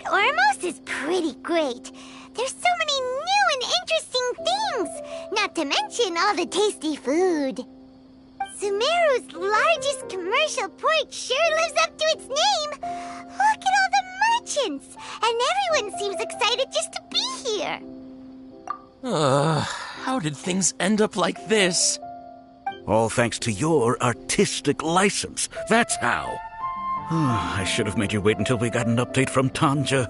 Ormos is pretty great. There's so many new and interesting things, not to mention all the tasty food. Sumeru's largest commercial port sure lives up to its name. Look at all the merchants, and everyone seems excited just to be here. How did things end up like this? All thanks to your artistic license. That's how. I should have made you wait until we got an update from Tanja.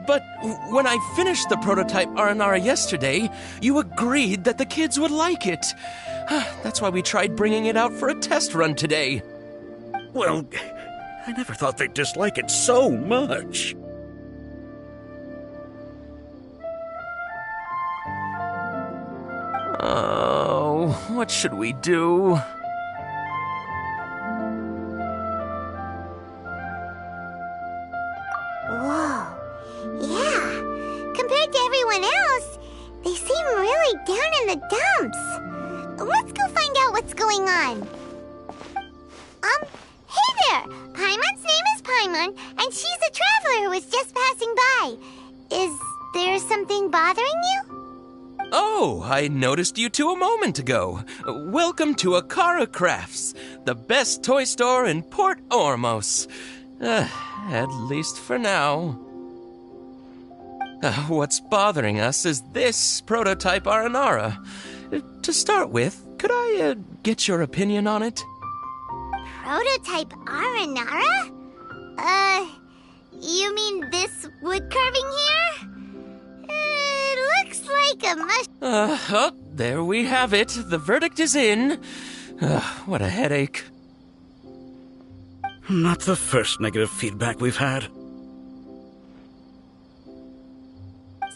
But when I finished the prototype Aranara yesterday, you agreed that the kids would like it. That's why we tried bringing it out for a test run today. Well, I never thought they'd dislike it so much. Oh, what should we do? Whoa. Yeah. Compared to everyone else, they seem really down in the dumps. Let's go find out what's going on. Hey there! Paimon's name is Paimon, and she's a traveler who was just passing by. Is there something bothering you? Oh, I noticed you two a moment ago. Welcome to Akara Crafts, the best toy store in Port Ormos. At least for now. What's bothering us is this prototype Aranara. To start with, could I get your opinion on it? Prototype Aranara? You mean this wood carving here? It looks like a Oh, there we have it. The verdict is in. What a headache. Not the first negative feedback we've had.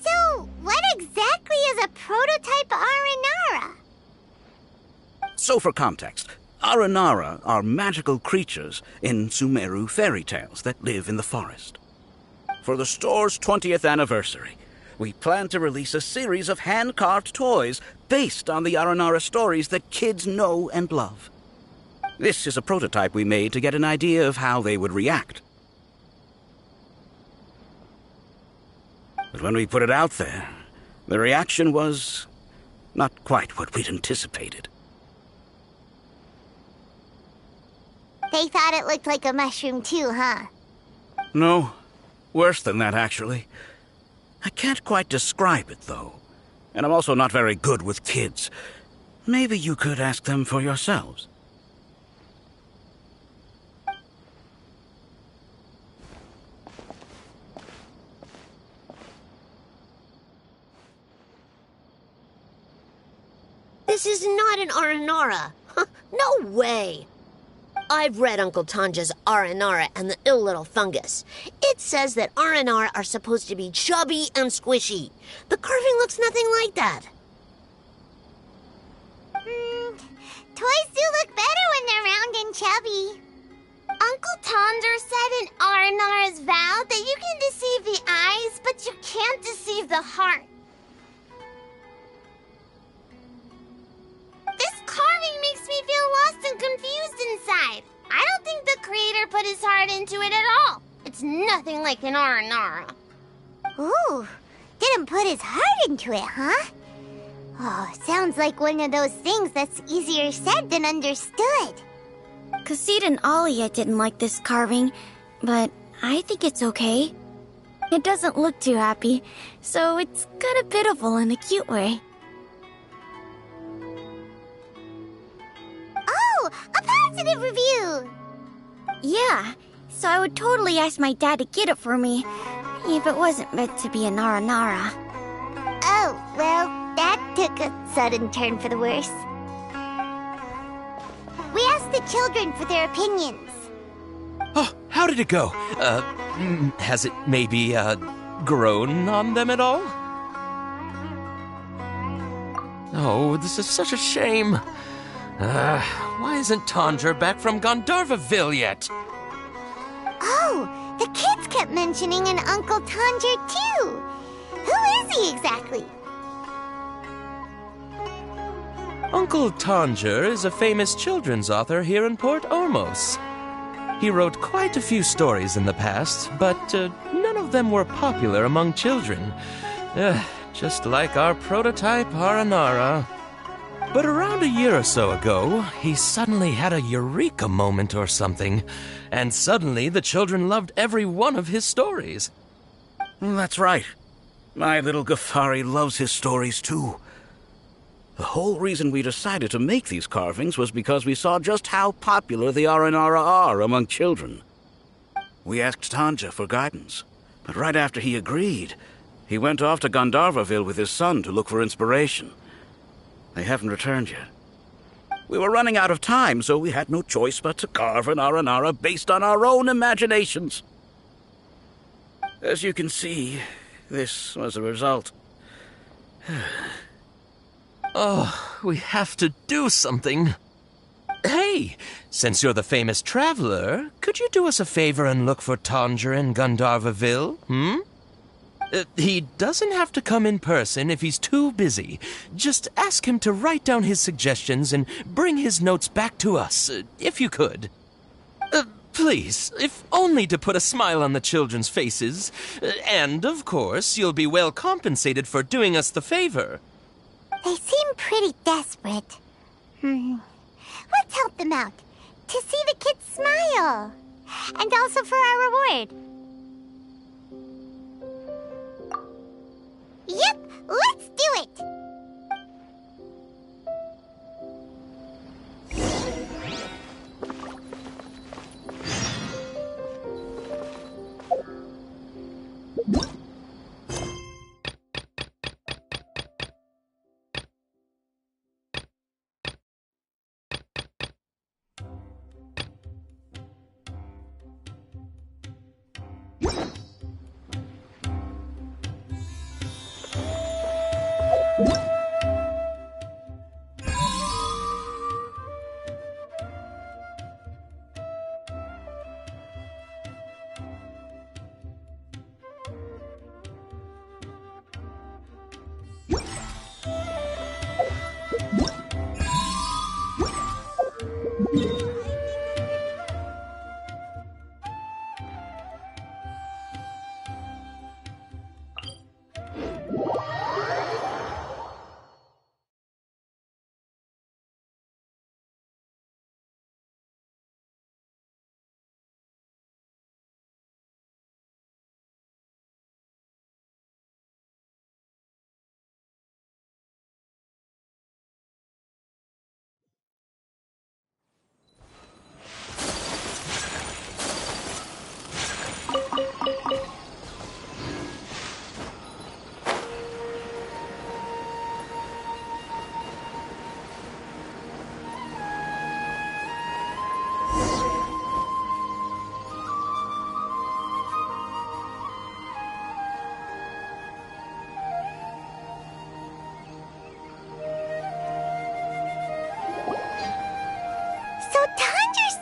So, what exactly is a prototype Aranara? So for context, Aranara are magical creatures in Sumeru fairy tales that live in the forest. For the store's 20th anniversary, we plan to release a series of hand-carved toys based on the Aranara stories that kids know and love. This is a prototype we made to get an idea of how they would react. But when we put it out there, the reaction was not quite what we'd anticipated. They thought it looked like a mushroom too, huh? No, worse than that, actually. I can't quite describe it, though. And I'm also not very good with kids. Maybe you could ask them for yourselves. This is not an Aranara. No way. I've read Uncle Tanja's Aranara and the Ill Little Fungus. It says that Aranara are supposed to be chubby and squishy. The carving looks nothing like that. Toys do look better when they're round and chubby. Uncle Tonder said in Aranara's vow that you can deceive the eyes, but you can't deceive the heart. This carving makes me feel lost and confused inside. I don't think the creator put his heart into it at all. It's nothing like an Aranara. Ooh, didn't put his heart into it, huh? Oh, sounds like one of those things that's easier said than understood. Kassid and Alia didn't like this carving, but I think it's okay. It doesn't look too happy, so it's kind of pitiful in a cute way. Oh, a positive review! Yeah, so I would totally ask my dad to get it for me, if it wasn't meant to be a Nara. Oh, well, that took a sudden turn for the worse. We asked the children for their opinions. Oh, how did it go? Has it maybe, grown on them at all? Oh, this is such a shame. Why isn't Tondra back from Gandharvaville yet? Oh, the kids kept mentioning an Uncle Tondra, too. Who is he exactly? Uncle Tanger is a famous children's author here in Port Ormos. He wrote quite a few stories in the past, but none of them were popular among children. Just like our prototype Aranara. But around a year or so ago, he suddenly had a eureka moment or something, and suddenly the children loved every one of his stories. That's right. My little Ghaffari loves his stories too. The whole reason we decided to make these carvings was because we saw just how popular the Aranara are among children. We asked Tanja for guidance, but right after he agreed, he went off to Gandharvaville with his son to look for inspiration. They haven't returned yet. We were running out of time, so we had no choice but to carve an Aranara based on our own imaginations. As you can see, this was the result. Oh, we have to do something. Hey, since you're the famous traveler, could you do us a favor and look for Tanger in Gandharvaville, He doesn't have to come in person if he's too busy. Just ask him to write down his suggestions and bring his notes back to us, if you could. Please, if only to put a smile on the children's faces. And, of course, you'll be well compensated for doing us the favor. They seem pretty desperate. Let's help them out. To see the kids smile. And also for our reward. Yep, let's do it!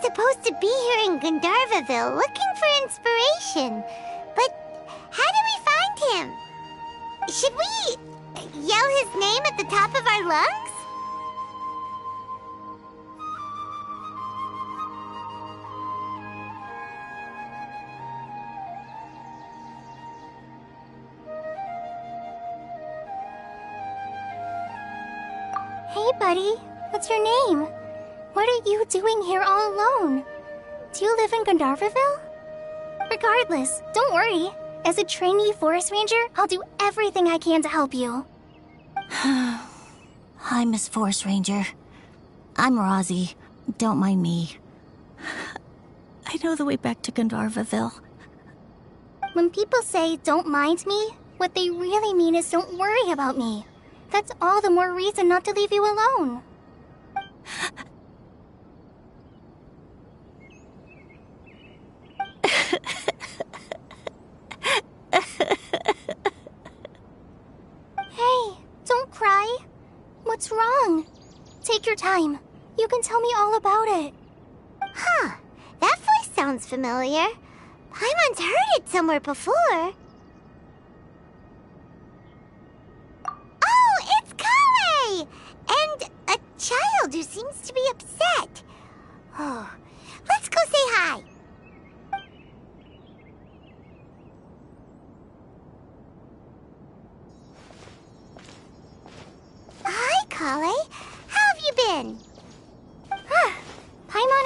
Supposed to be here in Gandharvaville looking for inspiration. But how do we find him? Should we yell his name at the top of our lungs? Hey, buddy. What's your name? What are you doing here all alone? Do you live in Gandharvaville? Regardless, don't worry. As a trainee forest ranger, I'll do everything I can to help you. Hi, Miss Forest Ranger. I'm Rozzy. Don't mind me. I know the way back to Gandharvaville. When people say, don't mind me, what they really mean is don't worry about me. That's all the more reason not to leave you alone. Hey, don't cry. What's wrong? Take your time. You can tell me all about it. Huh, that voice sounds familiar. Paimon's heard it somewhere before. Oh, it's Coley! And a child who seems to be upset. Oh, let's go say hi.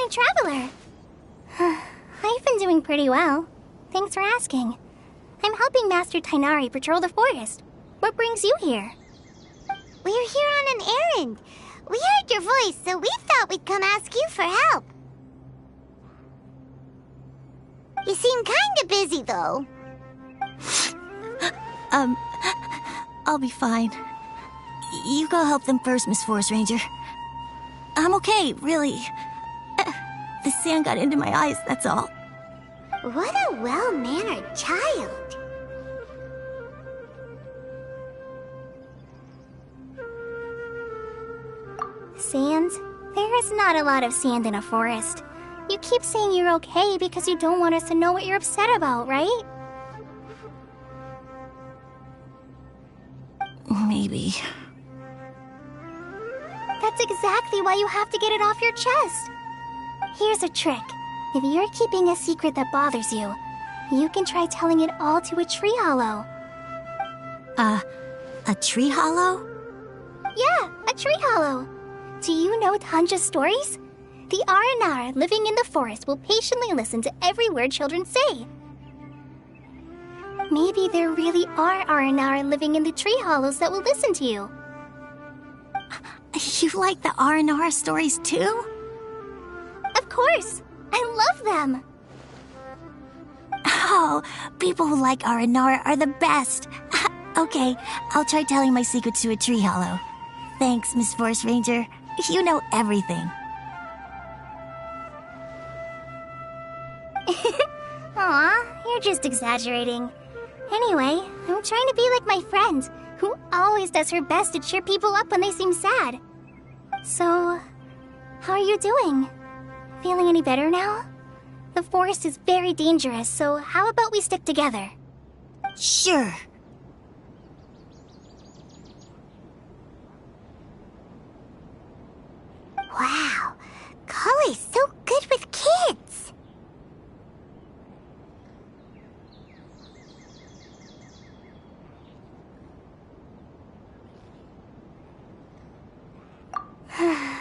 funny traveler. I've been doing pretty well. Thanks for asking. I'm helping Master Tainari patrol the forest. What brings you here? We're here on an errand. We heard your voice, so we thought we'd come ask you for help. You seem kinda busy, though. I'll be fine. You go help them first, Miss Forest Ranger. I'm okay, really. The sand got into my eyes, that's all. What a well-mannered child. Sand? There is not a lot of sand in a forest. You keep saying you're okay because you don't want us to know what you're upset about, right? Maybe. That's exactly why you have to get it off your chest. Here's a trick. If you're keeping a secret that bothers you, you can try telling it all to a tree hollow. A tree hollow? Yeah, a tree hollow. Do you know Tanja's stories? The Aranara living in the forest will patiently listen to every word children say. Maybe there really are Aranara living in the tree hollows that will listen to you. You like the Aranara stories too? Of course! I love them! Oh, people who like Aranara are the best. Okay, I'll try telling my secrets to a tree hollow. Thanks, Miss Forest Ranger. You know everything. Aw, you're just exaggerating. Anyway, I'm trying to be like my friend, who always does her best to cheer people up when they seem sad. So, how are you doing? Feeling any better now? The forest is very dangerous, so how about we stick together? Sure. Wow, Coley's so good with kids.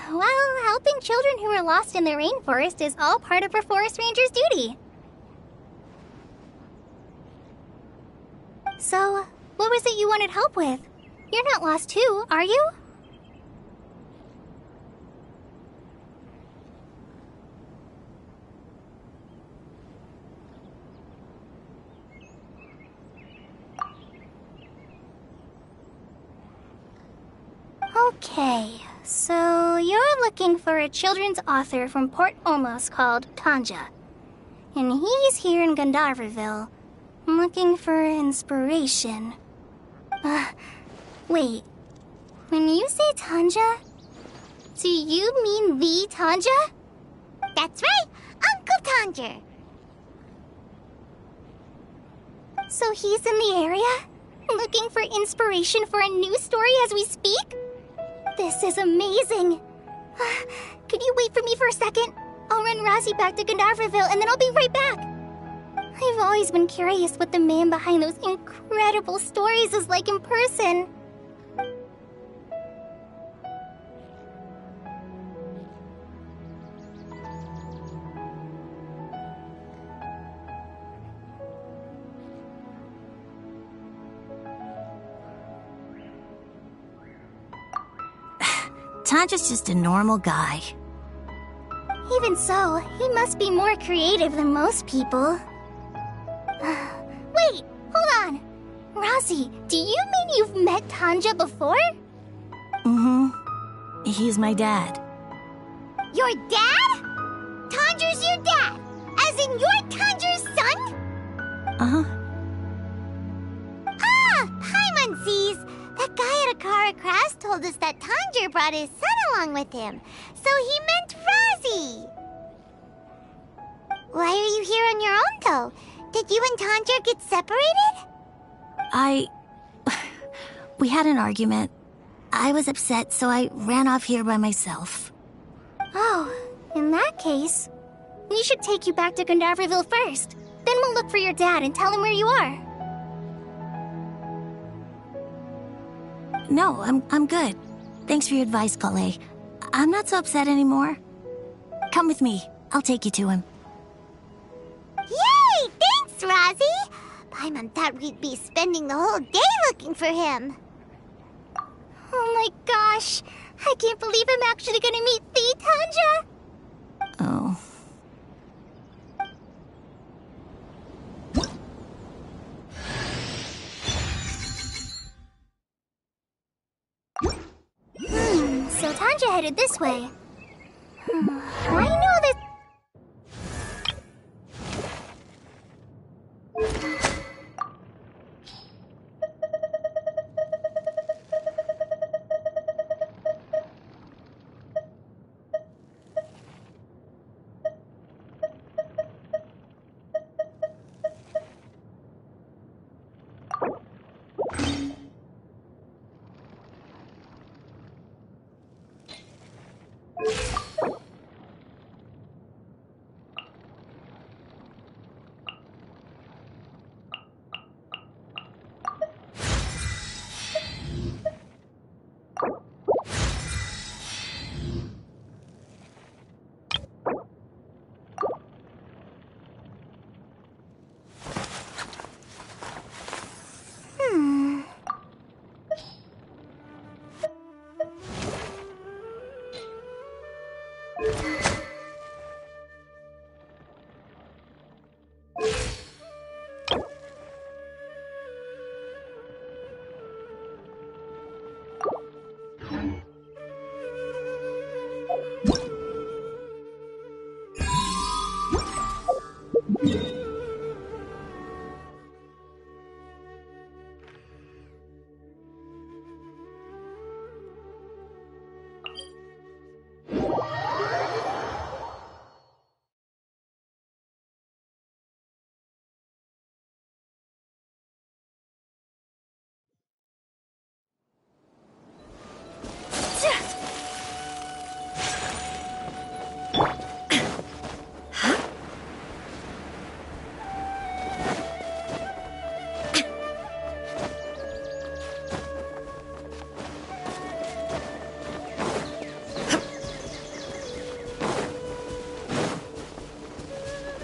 Well, helping children who are lost in the rainforest is all part of a forest ranger's duty. So, what was it you wanted help with? You're not lost too, are you? Okay, so you're looking for a children's author from Port Olmos called Tanja. And he's here in Gandharvaville, looking for inspiration. Wait. When you say Tanja, do you mean the Tanja? That's right, Uncle Tanger. So he's in the area, looking for inspiration for a new story as we speak? This is amazing. Could you wait for me for a second? I'll run Razi back to Gandharvaville and then I'll be right back. I've always been curious what the man behind those incredible stories is like in person. Tanja's just a normal guy. Even so, he must be more creative than most people. Wait, hold on. Razi, do you mean you've met Tanja before? Mm-hmm. He's my dad. Your dad? Tanger's your dad? As in you're Tanger's son? Uh-huh. Ah, Paimonsees! That guy at Akara Crafts told us that Tanger brought his son along with him. So he meant Razi. Why are you here on your own, though? Did you and Tanger get separated? We had an argument. I was upset, so I ran off here by myself. Oh, in that case, we should take you back to Gandharvaville first. Then we'll look for your dad and tell him where you are. No, I'm good. Thanks for your advice, Coley. I'm not so upset anymore. Come with me. I'll take you to him. Yay! Thanks, Rosie! Paimon thought we'd be spending the whole day looking for him. Oh my gosh! I can't believe I'm actually gonna meet the Tanja! Oh. So Tanja headed this way. I know this.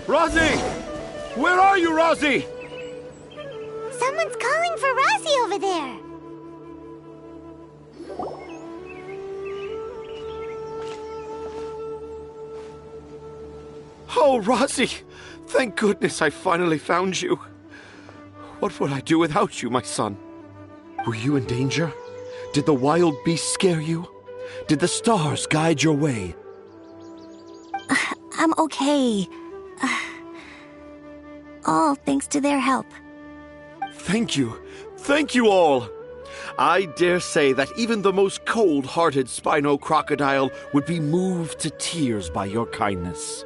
Rosie! Where are you, Rosie? Someone's calling for Rosie over there. Oh, Rosie! Thank goodness I finally found you. What would I do without you, my son? Were you in danger? Did the wild beasts scare you? Did the stars guide your way? I'm okay. All thanks to their help. Thank you. Thank you all. I dare say that even the most cold-hearted Spino crocodile would be moved to tears by your kindness.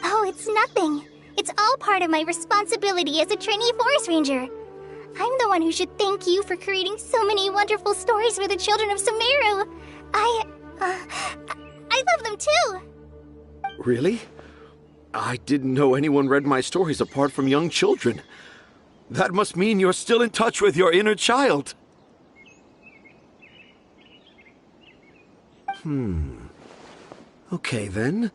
Oh, it's nothing. It's all part of my responsibility as a trainee forest ranger. I'm the one who should thank you for creating so many wonderful stories for the children of Sumeru. I love them too. Really? I didn't know anyone read my stories apart from young children. That must mean you're still in touch with your inner child. Okay, then.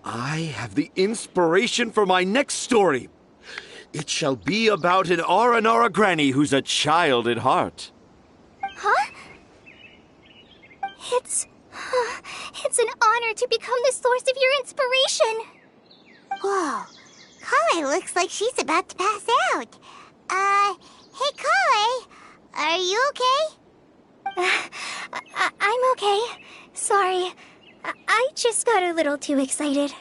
I have the inspiration for my next story. It shall be about an Aranara granny who's a child at heart. Huh? It's an honor to become the source of your inspiration. Whoa. Coley looks like she's about to pass out. Hey, Coley. Are you okay? I'm okay. Sorry. I just got a little too excited.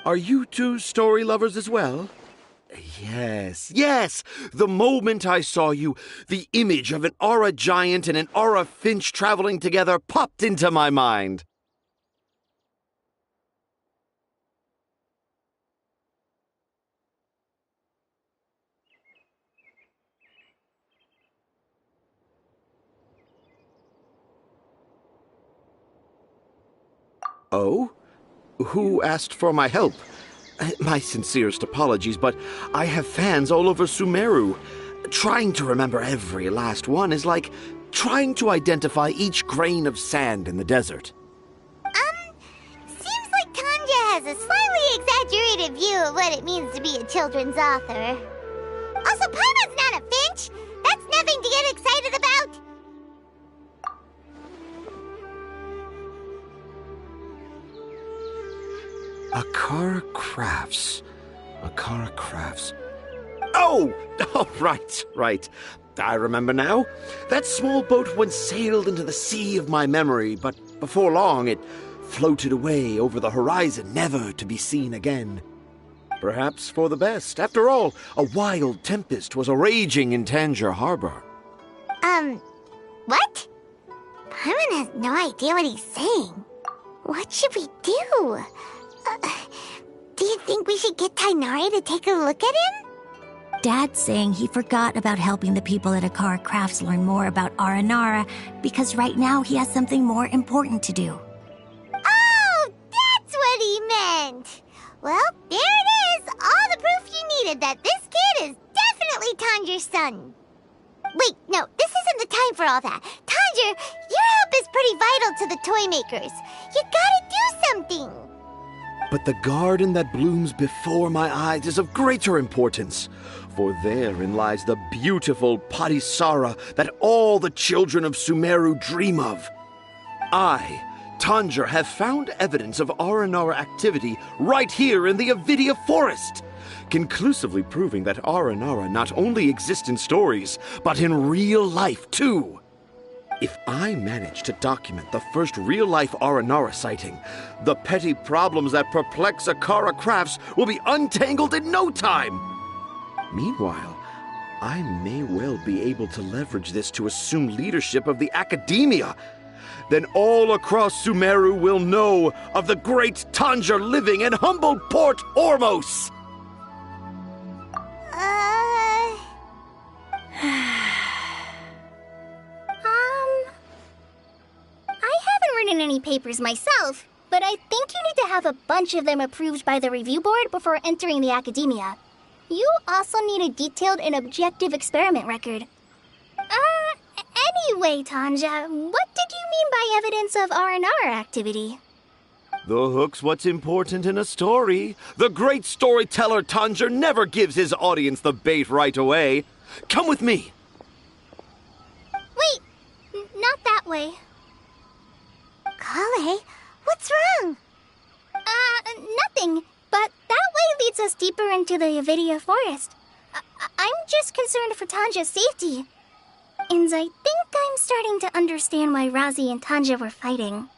Are you two story lovers as well? Yes. The moment I saw you, the image of an aura giant and an aura finch traveling together popped into my mind. Oh? Who asked for my help? My sincerest apologies, but I have fans all over Sumeru. Trying to remember every last one is like trying to identify each grain of sand in the desert. Seems like Tanja has a slightly exaggerated view of what it means to be a children's author. Also, Paimon's not a finch. That's nothing to get excited about. Akara Crafts. Akara Crafts. Oh! Oh, right. I remember now. That small boat once sailed into the sea of my memory, but before long it floated away over the horizon, never to be seen again. Perhaps for the best. After all, a wild tempest was a-raging in Tangier Harbor. What? Paimon has no idea what he's saying. What should we do? Do you think we should get Tainari to take a look at him? Dad's saying he forgot about helping the people at Akara Crafts learn more about Aranara because right now he has something more important to do. Oh, that's what he meant! Well, there it is! All the proof you needed that this kid is definitely Tanjir's son. Wait, no, this isn't the time for all that. Tanjir, your help is pretty vital to the toy makers. You gotta do something! But the garden that blooms before my eyes is of greater importance, for therein lies the beautiful Patisara that all the children of Sumeru dream of. I, Tanjir, have found evidence of Aranara activity right here in the Avidia forest, conclusively proving that Aranara not only exists in stories, but in real life too. If I manage to document the first real-life Aranara sighting, the petty problems that perplex Akara Crafts will be untangled in no time. Meanwhile, I may well be able to leverage this to assume leadership of the academia. Then all across Sumeru will know of the great Tanjir living in humble Port Ormos. I haven't written any papers myself, but I think you need to have a bunch of them approved by the review board before entering the academia. You also need a detailed and objective experiment record. Anyway, Tanja, what did you mean by evidence of R&R activity? The hook's what's important in a story. The great storyteller Tanjir never gives his audience the bait right away. Come with me. Wait, not that way. Coley, what's wrong? Nothing. But that way leads us deeper into the Avidia forest. I'm just concerned for Tanja's safety. And I think I'm starting to understand why Razi and Tanja were fighting.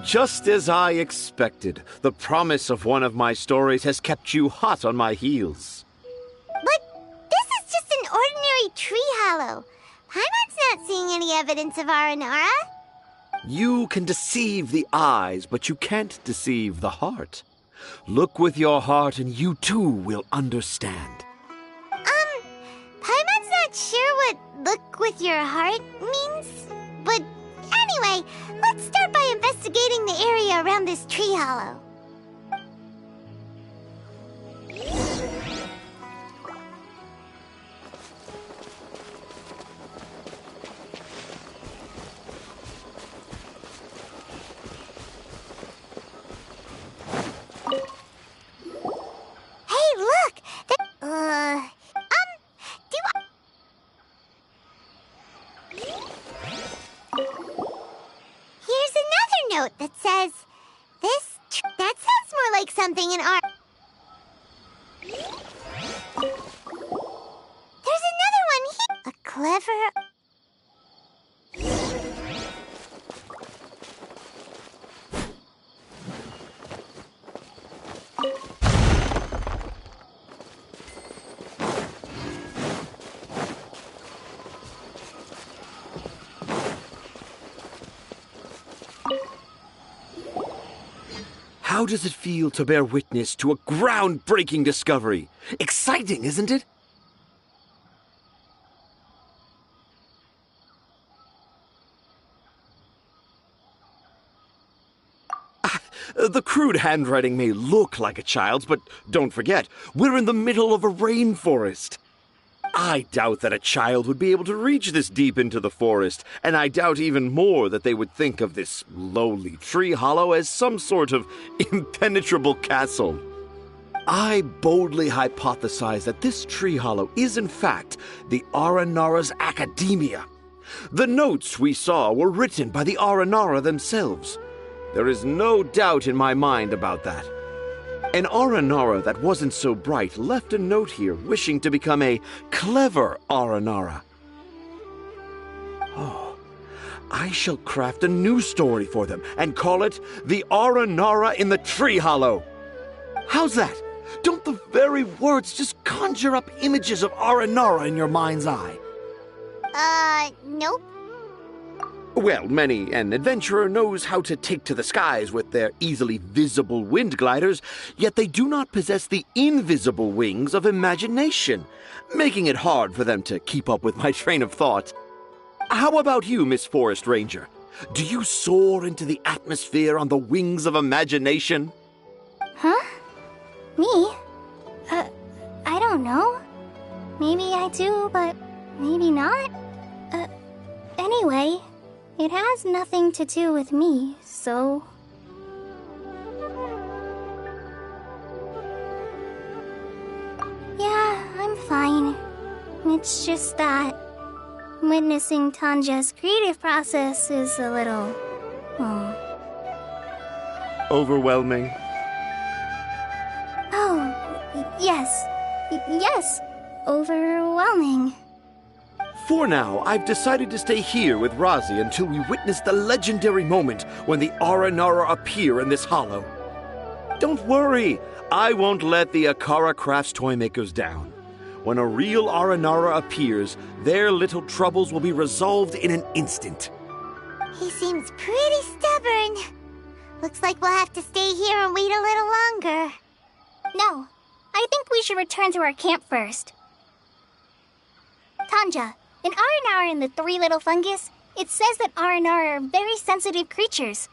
Just as I expected, the promise of one of my stories has kept you hot on my heels. But this is just an ordinary tree hollow. Paimon's not seeing any evidence of Aranara. You can deceive the eyes, but you can't deceive the heart. Look with your heart and you too will understand. Paimon's not sure what look with your heart means. But anyway, let's start by investigating the area around this tree hollow. Hey, look! Here's another note that says, that sounds more like something in our... There's another one here. A clever... How does it feel to bear witness to a groundbreaking discovery? Exciting, isn't it? The crude handwriting may look like a child's, but don't forget, we're in the middle of a rainforest. I doubt that a child would be able to reach this deep into the forest, and I doubt even more that they would think of this lowly tree hollow as some sort of impenetrable castle. I boldly hypothesize that this tree hollow is in fact the Aranara's academia. The notes we saw were written by the Aranara themselves. There is no doubt in my mind about that. An Aranara that wasn't so bright left a note here wishing to become a clever Aranara. Oh, I shall craft a new story for them and call it The Aranara in the Tree Hollow. How's that? Don't the very words just conjure up images of Aranara in your mind's eye? Nope. Well, many an adventurer knows how to take to the skies with their easily visible wind gliders, yet they do not possess the invisible wings of imagination, making it hard for them to keep up with my train of thought. How about you, Miss Forest Ranger? Do you soar into the atmosphere on the wings of imagination? Huh? Me? I don't know. Maybe I do, but maybe not. Anyway, it has nothing to do with me, so... Yeah, I'm fine. It's just that witnessing Tanja's creative process is a little... Overwhelming. Oh, yes. Yes, overwhelming. For now, I've decided to stay here with Razi until we witness the legendary moment when the Aranara appear in this hollow. Don't worry, I won't let the Akara Crafts toymakers down. When a real Aranara appears, their little troubles will be resolved in an instant. He seems pretty stubborn. Looks like we'll have to stay here and wait a little longer. No, I think we should return to our camp first. Tanja, in Aranara and the Three Little Fungus, it says that Aranara are very sensitive creatures.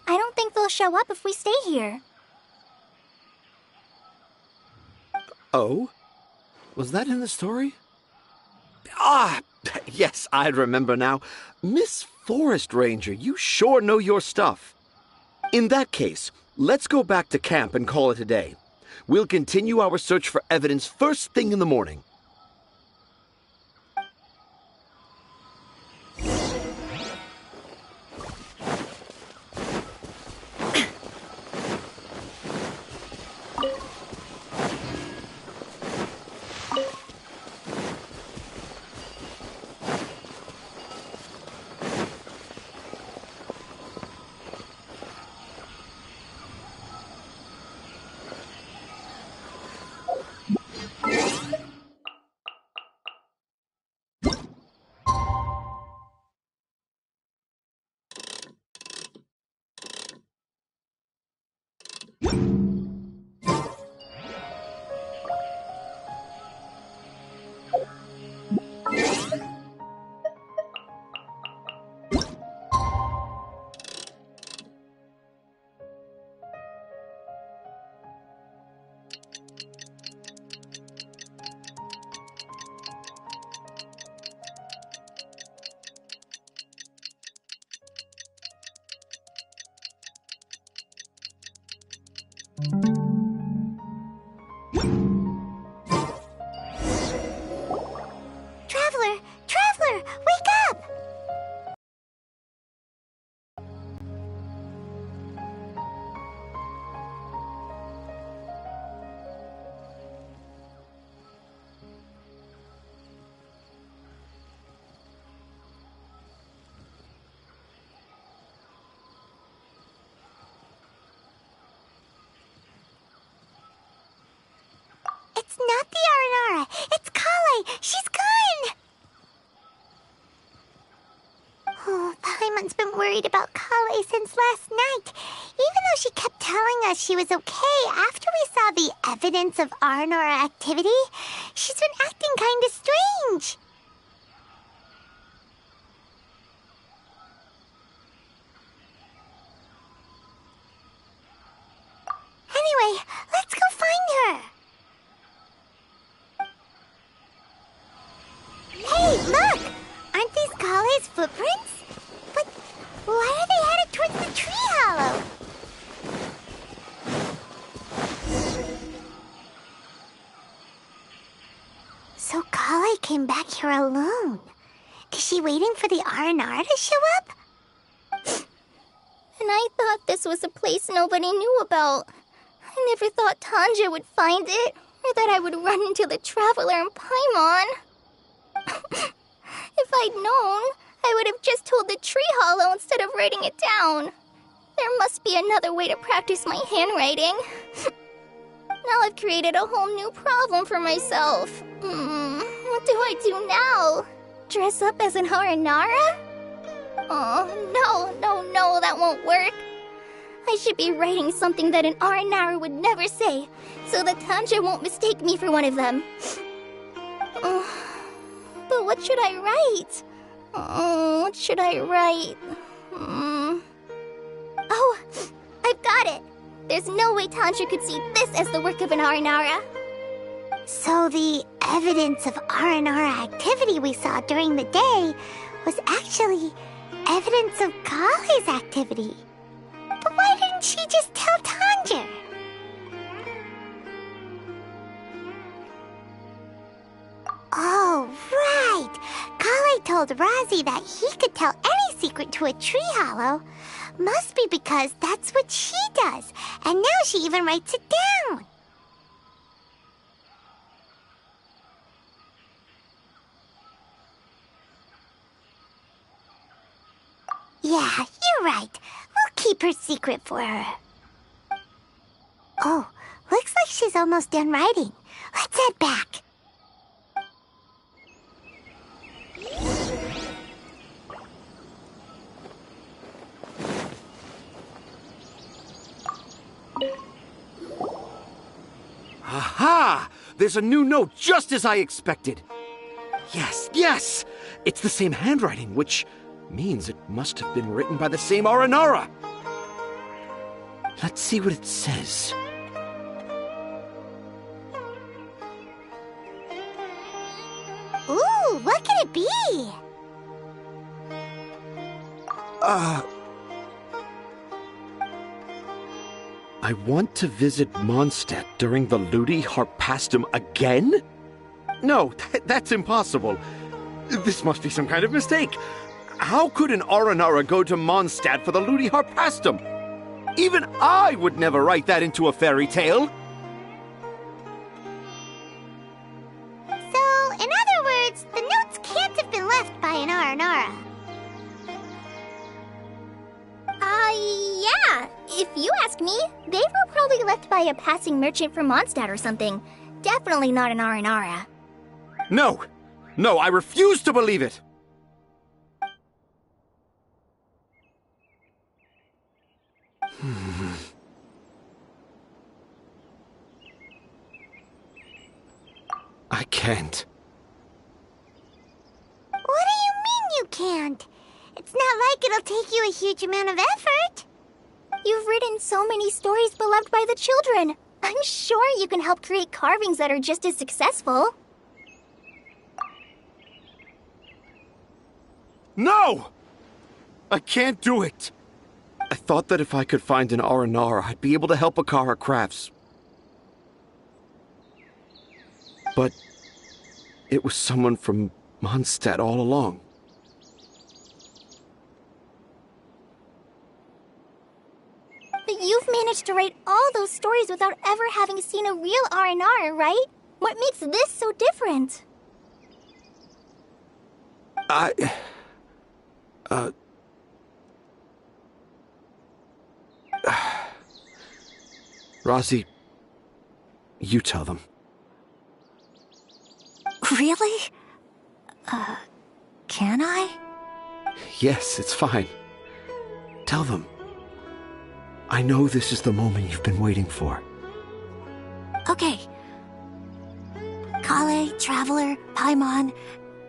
I don't think they'll show up if we stay here. Oh? Was that in the story? Ah, yes, I remember now. Miss Forest Ranger, you sure know your stuff. In that case, let's go back to camp and call it a day. We'll continue our search for evidence first thing in the morning. Traveler! Traveler! Wake up! It's not the Aranara. It's Coley. She's gone. Oh, Paimon's been worried about Coley since last night. Even though she kept telling us she was okay after we saw the evidence of Aranara activity, she's been acting kind of strange. Anyway, let's go find her. Hey, look! Aren't these Coley's footprints? But why are they headed towards the tree hollow? So Coley came back here alone. Is she waiting for the Aranara to show up? And I thought this was a place nobody knew about. I never thought Tanja would find it, or that I would run into the Traveler and Paimon. If I'd known, I would have just told the tree hollow instead of writing it down. There must be another way to practice my handwriting. Now I've created a whole new problem for myself. What do I do now? Dress up as an Aranara? Oh, no, that won't work. I should be writing something that an Aranara would never say, so that Tanja won't mistake me for one of them. But what should I write? What should I write? Oh, I've got it! There's no way Tanja could see this as the work of an Aranara. So the evidence of Aranara activity we saw during the day was actually evidence of Coley's activity. But why didn't she just tell Tanja? Oh, right! Coley told Rozzy that he could tell any secret to a tree hollow. Must be because that's what she does, and now she even writes it down. Yeah, you're right. We'll keep her secret for her. Oh, looks like she's almost done writing. Let's head back. Aha! There's a new note just as I expected. Yes! It's the same handwriting, which means it must have been written by the same Aranara. Let's see what it says. Ooh, what could it be? I want to visit Mondstadt during the Ludi Harpastum again? No, that's impossible. This must be some kind of mistake. How could an Aranara go to Mondstadt for the Ludi Harpastum? Even I would never write that into a fairy tale. So, in other words, the notes can't have been left by an Aranara. Yeah. If you ask me, they were probably left by a passing merchant from Mondstadt or something. Definitely not an Aranara. No, I refuse to believe it. can't. What do you mean you can't? It's not like it'll take you a huge amount of effort. You've written so many stories beloved by the children. I'm sure you can help create carvings that are just as successful. No! I can't do it. I thought that if I could find an Aranara, I'd be able to help Akara Crafts. But it was someone from Mondstadt all along. But you've managed to write all those stories without ever having seen a real R&R, right? What makes this so different? Rosie, you tell them. Really? Can I? Yes, it's fine. Tell them. I know this is the moment you've been waiting for. Okay. Kale, Traveler, Paimon,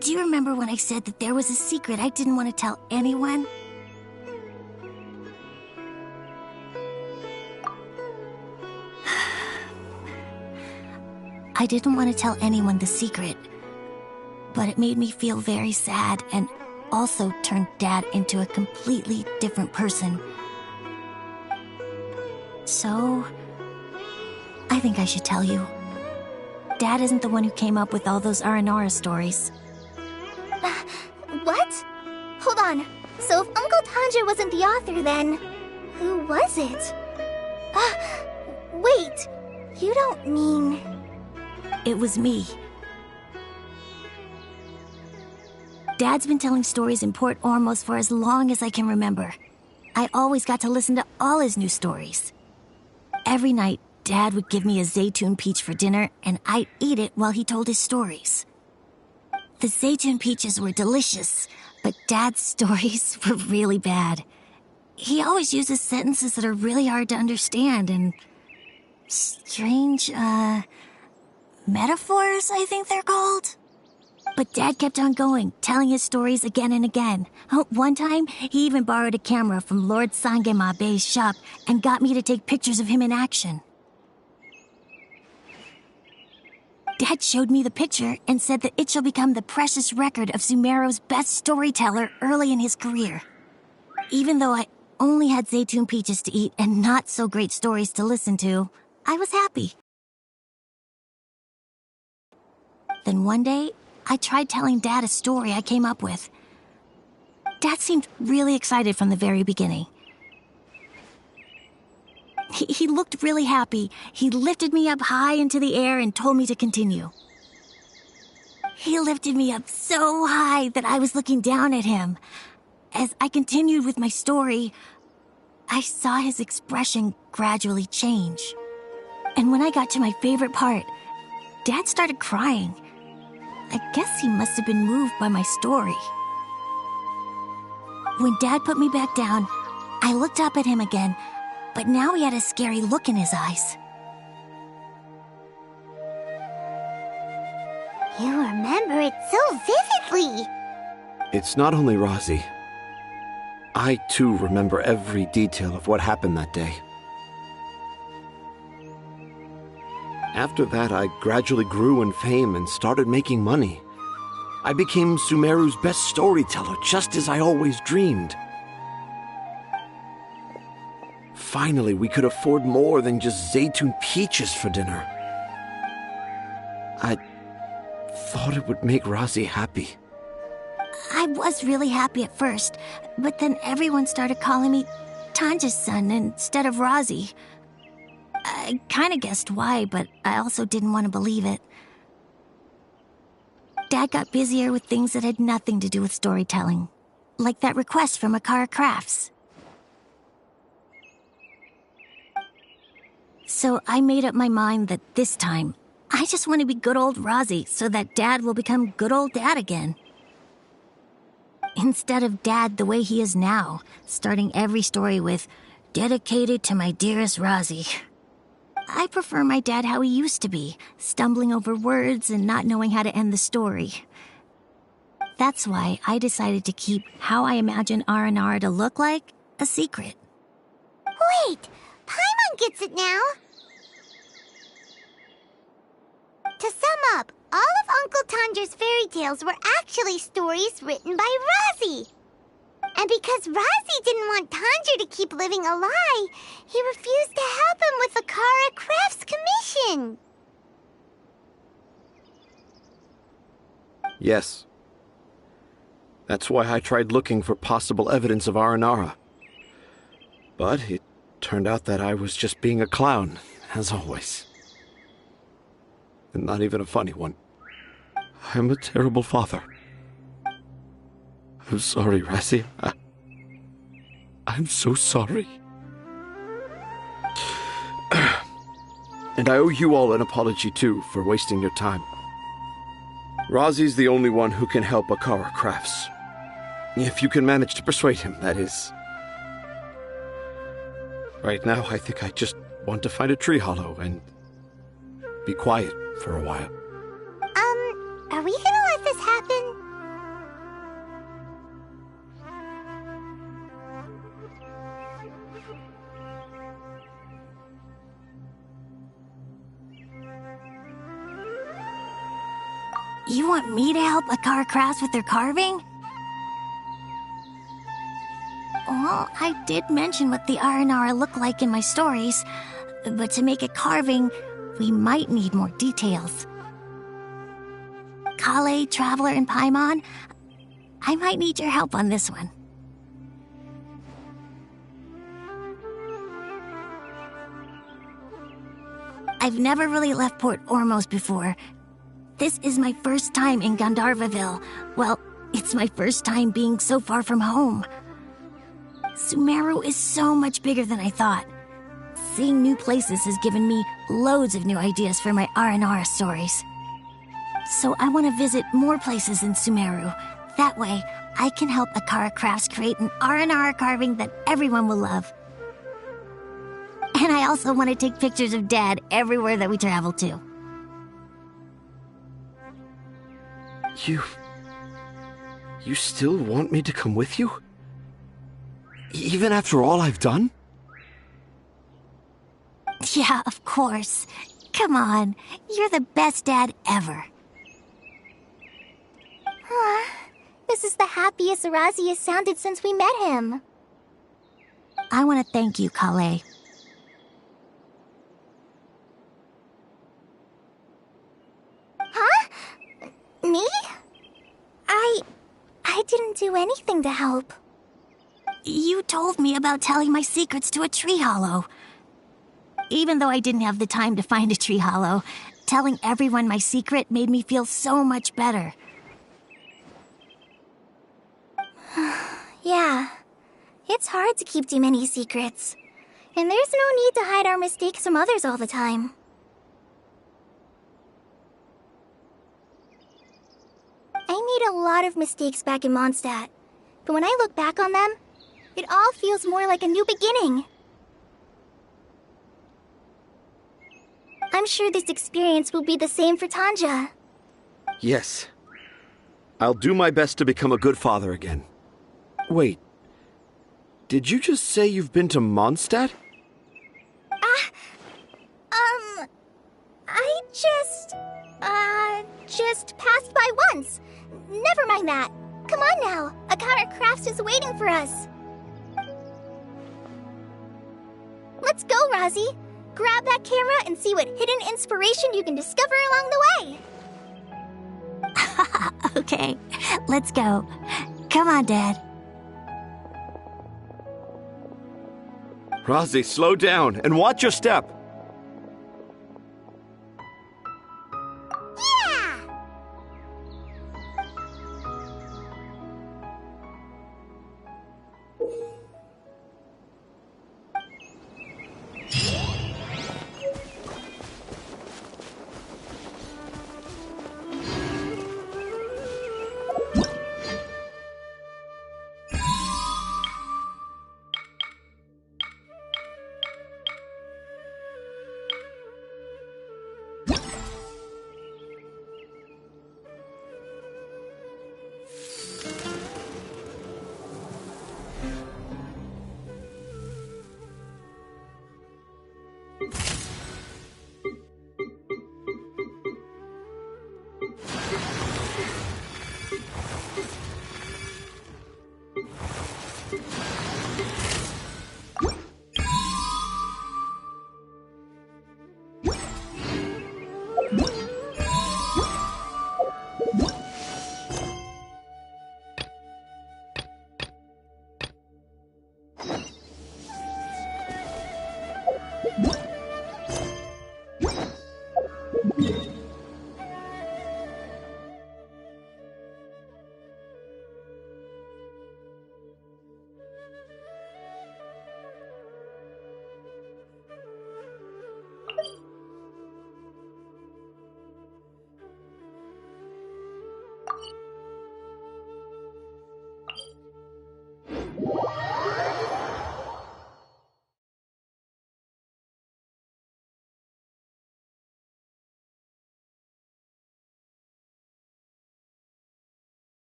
do you remember when I said that there was a secret I didn't want to tell anyone? I didn't want to tell anyone the secret, but it made me feel very sad and also turned Dad into a completely different person. So, I think I should tell you. Dad isn't the one who came up with all those Aranara stories. What? Hold on. So if Uncle Tanja wasn't the author, then who was it? Wait. You don't mean... It was me. Dad's been telling stories in Port Ormos for as long as I can remember. I always got to listen to all his new stories. Every night, Dad would give me a Zaytun peach for dinner, and I'd eat it while he told his stories. The Zaytun peaches were delicious, but Dad's stories were really bad. He always uses sentences that are really hard to understand and strange, metaphors, I think they're called. But Dad kept on going, telling his stories again and again. One time, he even borrowed a camera from Lord Sangema Bey's shop and got me to take pictures of him in action. Dad showed me the picture and said that it shall become the precious record of Sumeru's best storyteller early in his career. Even though I only had Zaytun peaches to eat and not so great stories to listen to, I was happy. Then one day, I tried telling Dad a story I came up with. Dad seemed really excited from the very beginning. He looked really happy. He lifted me up high into the air and told me to continue. He lifted me up so high that I was looking down at him. As I continued with my story, I saw his expression gradually change. And when I got to my favorite part, Dad started crying. I guess he must have been moved by my story. When Dad put me back down, I looked up at him again, but now he had a scary look in his eyes. You remember it so vividly. It's not only Rosie. I, too, remember every detail of what happened that day. After that, I gradually grew in fame and started making money. I became Sumeru's best storyteller, just as I always dreamed. Finally, we could afford more than just Zaytun peaches for dinner. I thought it would make Rosie happy. I was really happy at first, but then everyone started calling me Tanja's son instead of Rosie. I kind of guessed why, but I also didn't want to believe it. Dad got busier with things that had nothing to do with storytelling, like that request from Akara Crafts. So I made up my mind that this time, I just want to be good old Rosie so that Dad will become good old Dad again. Instead of Dad the way he is now, starting every story with, "Dedicated to my dearest Rosie." I prefer my dad how he used to be, stumbling over words and not knowing how to end the story. That's why I decided to keep how I imagine Aranara to look like a secret. Wait, Paimon gets it now. To sum up, all of Uncle Tandra's fairy tales were actually stories written by Razi. And because Razi didn't want Tandra to keep living a lie, he refused to help him with the Kara Crafts commission. Yes. That's why I tried looking for possible evidence of Aranara. But it turned out that I was just being a clown, as always. And not even a funny one. I'm a terrible father. I'm sorry, Razi. I'm so sorry. And I owe you all an apology, too, for wasting your time. Razi's the only one who can help Akara Crafts. If you can manage to persuade him, that is. Right now, I think I just want to find a tree hollow and be quiet for a while. Are we gonna let this happen? You want me to help Akara Crafts with their carving? Well, I did mention what the Aranara look like in my stories, but to make a carving, we might need more details. Kale, Traveler, and Paimon, I might need your help on this one. I've never really left Port Ormos before. This is my first time in Gandharvaville. Well, it's my first time being so far from home. Sumeru is so much bigger than I thought. Seeing new places has given me loads of new ideas for my Aranara stories. So I want to visit more places in Sumeru. That way, I can help Akara Crafts create an Aranara carving that everyone will love. And I also want to take pictures of Dad everywhere that we travel to. You still want me to come with you? Even after all I've done? Yeah, of course. Come on, you're the best dad ever. This is the happiest Razi has sounded since we met him. I want to thank you, Kale. Huh? Me? I didn't do anything to help. You told me about telling my secrets to a tree hollow. Even though I didn't have the time to find a tree hollow, telling everyone my secret made me feel so much better. Yeah. It's hard to keep too many secrets. And there's no need to hide our mistakes from others all the time. I made a lot of mistakes back in Mondstadt. But when I look back on them, it all feels more like a new beginning. I'm sure this experience will be the same for Tanja. Yes. I'll do my best to become a good father again. Wait. Did you just say you've been to Mondstadt? I just passed by once. Never mind that. Come on now. Akara Crafts is waiting for us. Let's go, Razi. Grab that camera and see what hidden inspiration you can discover along the way. Okay, let's go. Come on, Dad. Razi, slow down and watch your step. Yeah!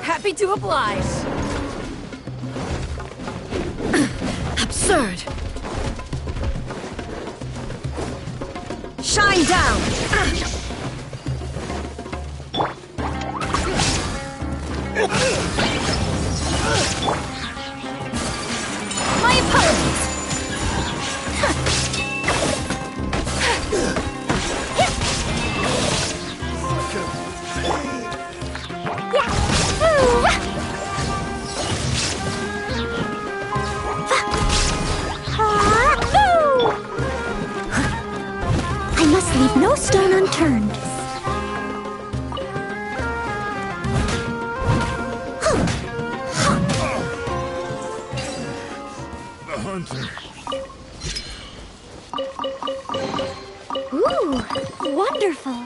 Happy to oblige. Absurd. Shine down. My apologies. I must leave no stone unturned. The hunter. Ooh, wonderful.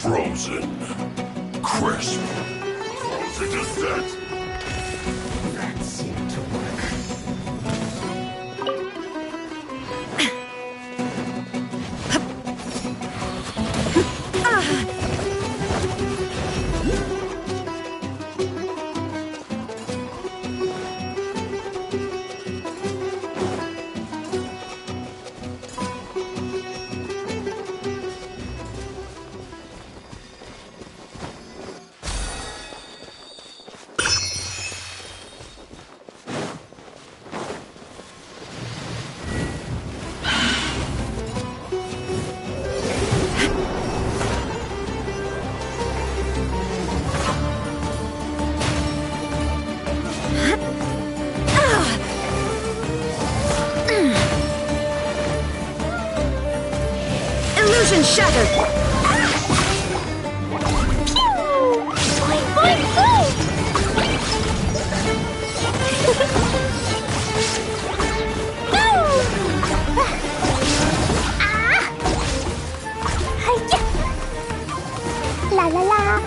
Frozen. Crisp. Closer to set. That seemed to work. Illusion shattered! La la la.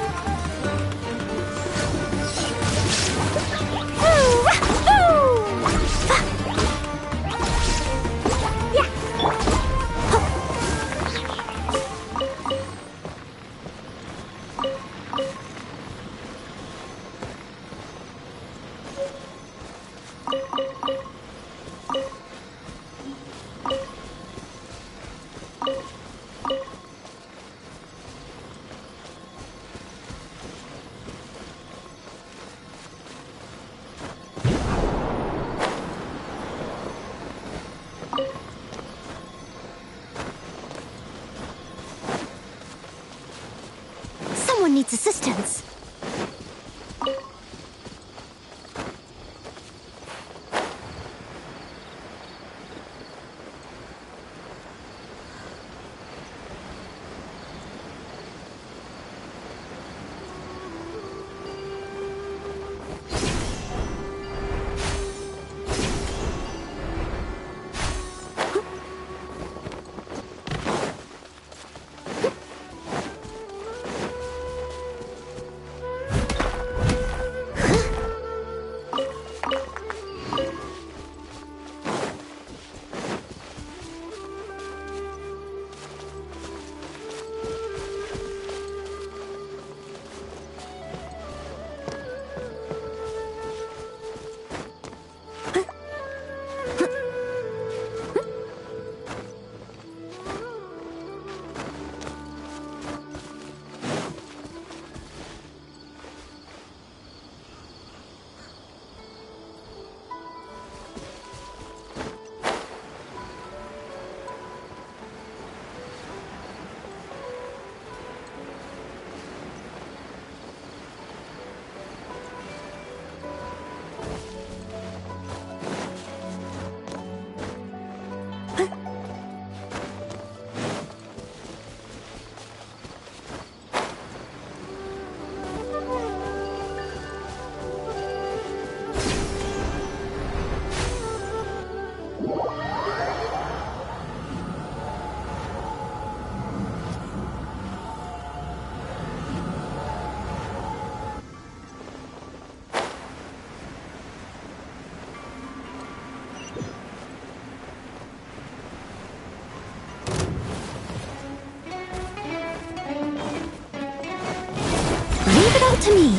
Someone needs assistance. Leave it all to me.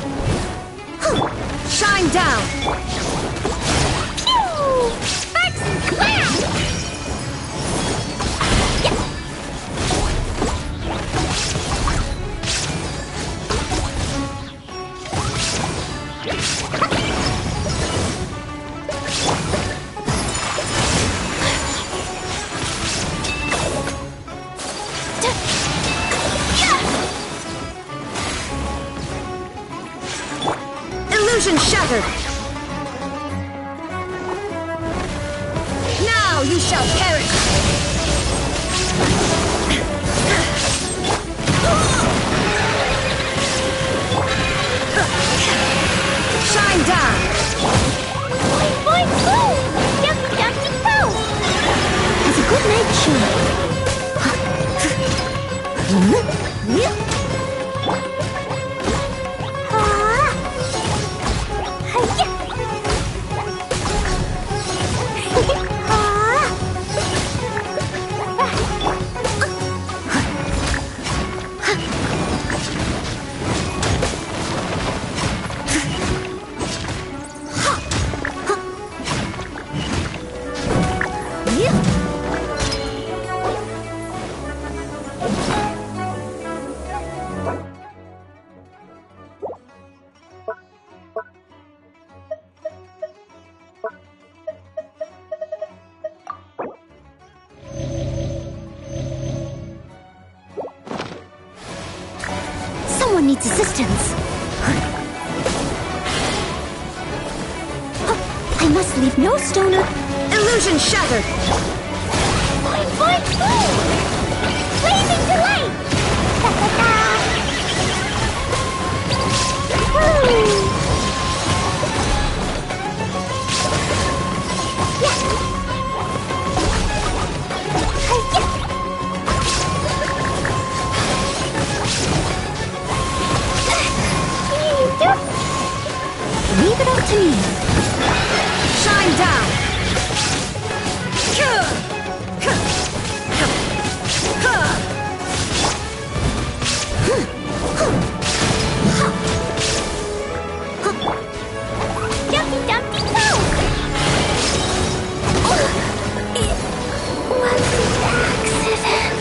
Shine down! Illusion shattered! Now you shall perish! Shine down! Boing, boing, boom! Yup, yup, yup, It's a good night show. needs assistance. I must leave no stone Illusion shattered! Boing, boing, boom! Blazing delight! Woo! Leave it up to me. Shine down! Jumpy Dumpty Go! It was an accident.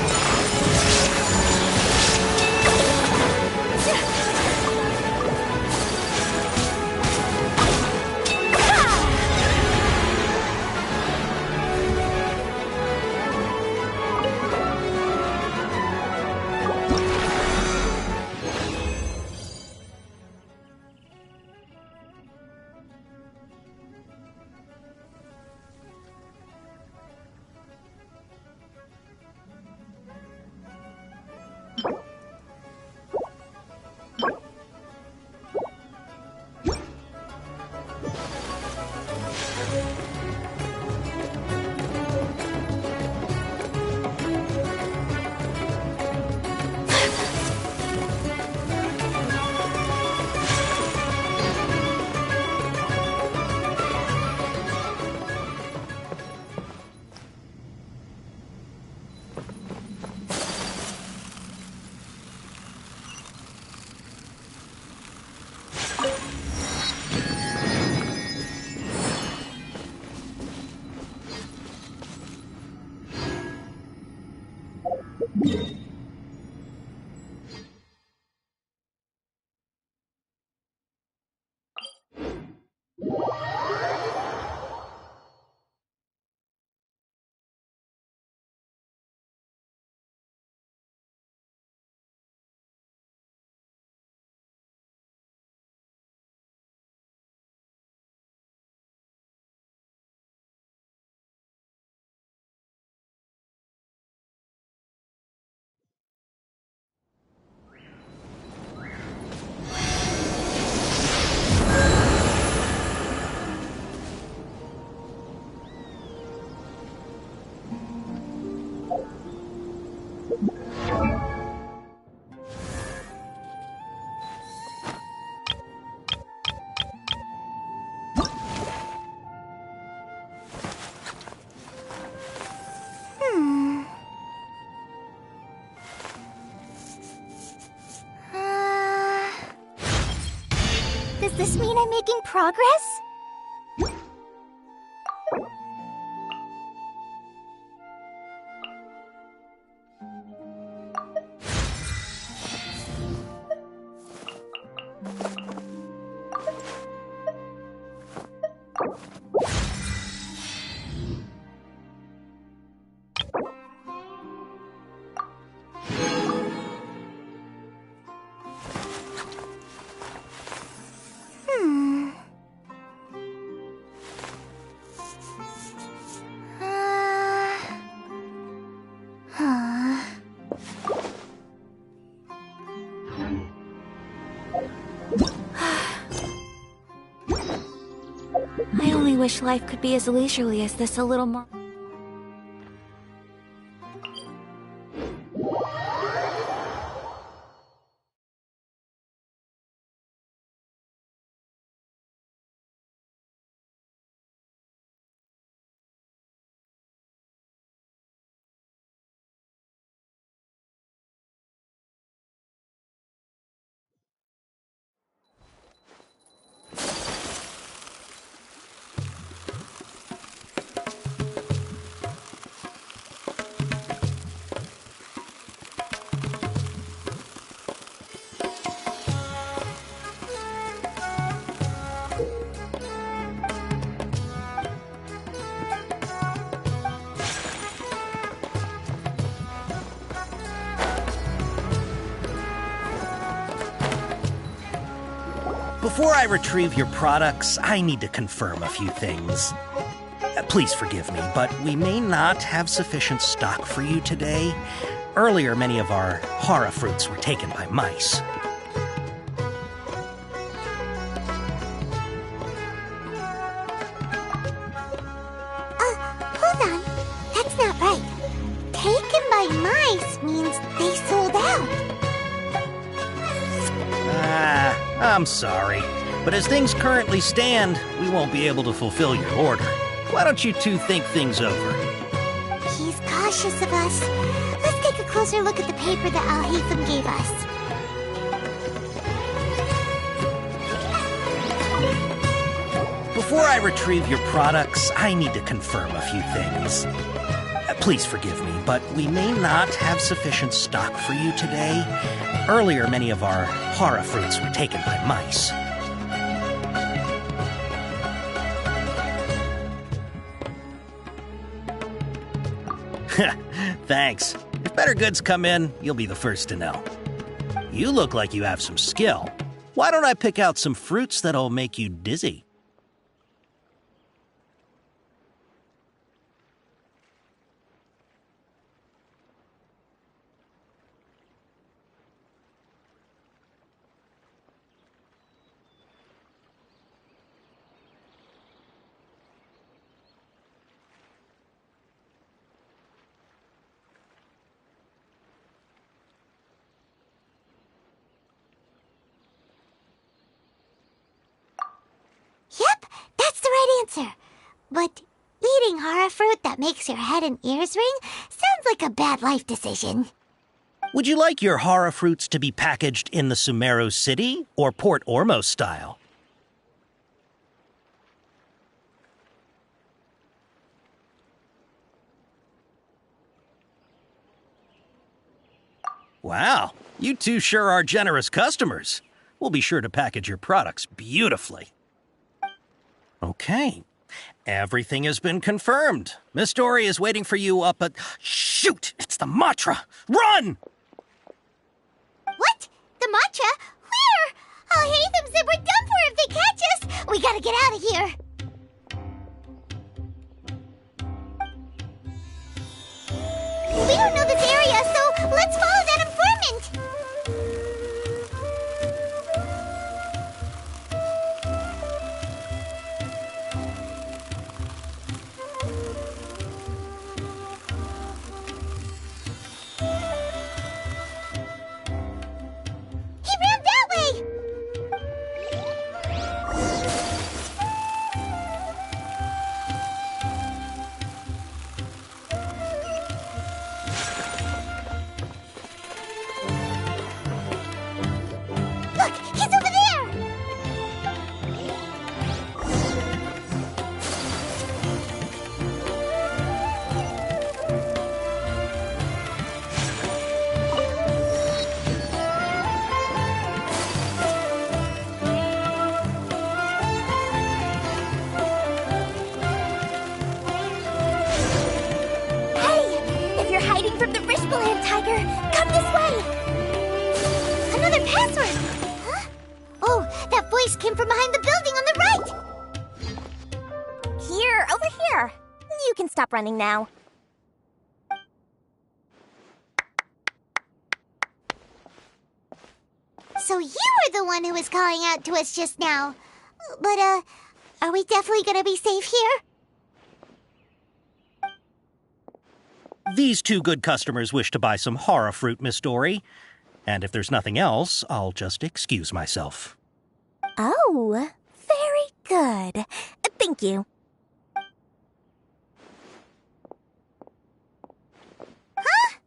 Does this mean I'm making progress? I only wish life could be as leisurely as this a little more. Before I retrieve your products, I need to confirm a few things. Please forgive me, but we may not have sufficient stock for you today. Earlier, many of our hara fruits were taken by mice. Hold on. That's not right. Taken by mice means they sold out. I'm sorry, but as things currently stand, we won't be able to fulfill your order. Why don't you two think things over? He's cautious of us. Let's take a closer look at the paper that Al-Haytham gave us. Before I retrieve your products, I need to confirm a few things. Please forgive me, but we may not have sufficient stock for you today. Earlier, many of our hara fruits were taken by mice. Thanks. If better goods come in, you'll be the first to know. You look like you have some skill. Why don't I pick out some fruits that'll make you dizzy? Yep, that's the right answer. But eating hara fruit that makes your head and ears ring sounds like a bad life decision. Would you like your hara fruits to be packaged in the Sumeru City or Port Ormos style? Wow, you two sure are generous customers. We'll be sure to package your products beautifully. Okay, everything has been confirmed. Miss Dory is waiting for you up at... Shoot! It's the Matra! Run! What? The matcha? Where? Al-Haytham said we're done for if they catch us. We gotta get out of here. We don't know this area, so let's follow that informant. He ran that way! Look, he's over there! Hey! If you're hiding from the Rishbaland tiger, come this way! Another password! Huh? Oh, that voice came from behind the building on the right! Here, over here. You can stop running now. So you were the one who was calling out to us just now. But, are we definitely gonna be safe here? These two good customers wish to buy some hara fruit, Miss Dory. And if there's nothing else, I'll just excuse myself. Oh, very good. Thank you. Huh?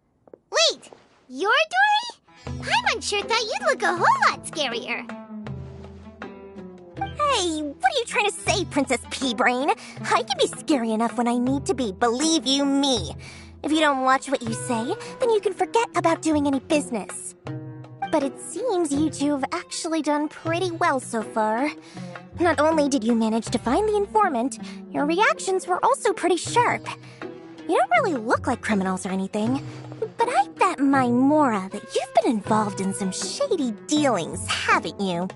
Wait, you're Dory? Paimon sure thought you'd look a whole lot scarier. Hey, what are you trying to say, Princess Pea-Brain? I can be scary enough when I need to be, believe you me. If you don't watch what you say, then you can forget about doing any business. But it seems you two have actually done pretty well so far. Not only did you manage to find the informant, your reactions were also pretty sharp. You don't really look like criminals or anything, but I bet my Mora that you've been involved in some shady dealings, haven't you?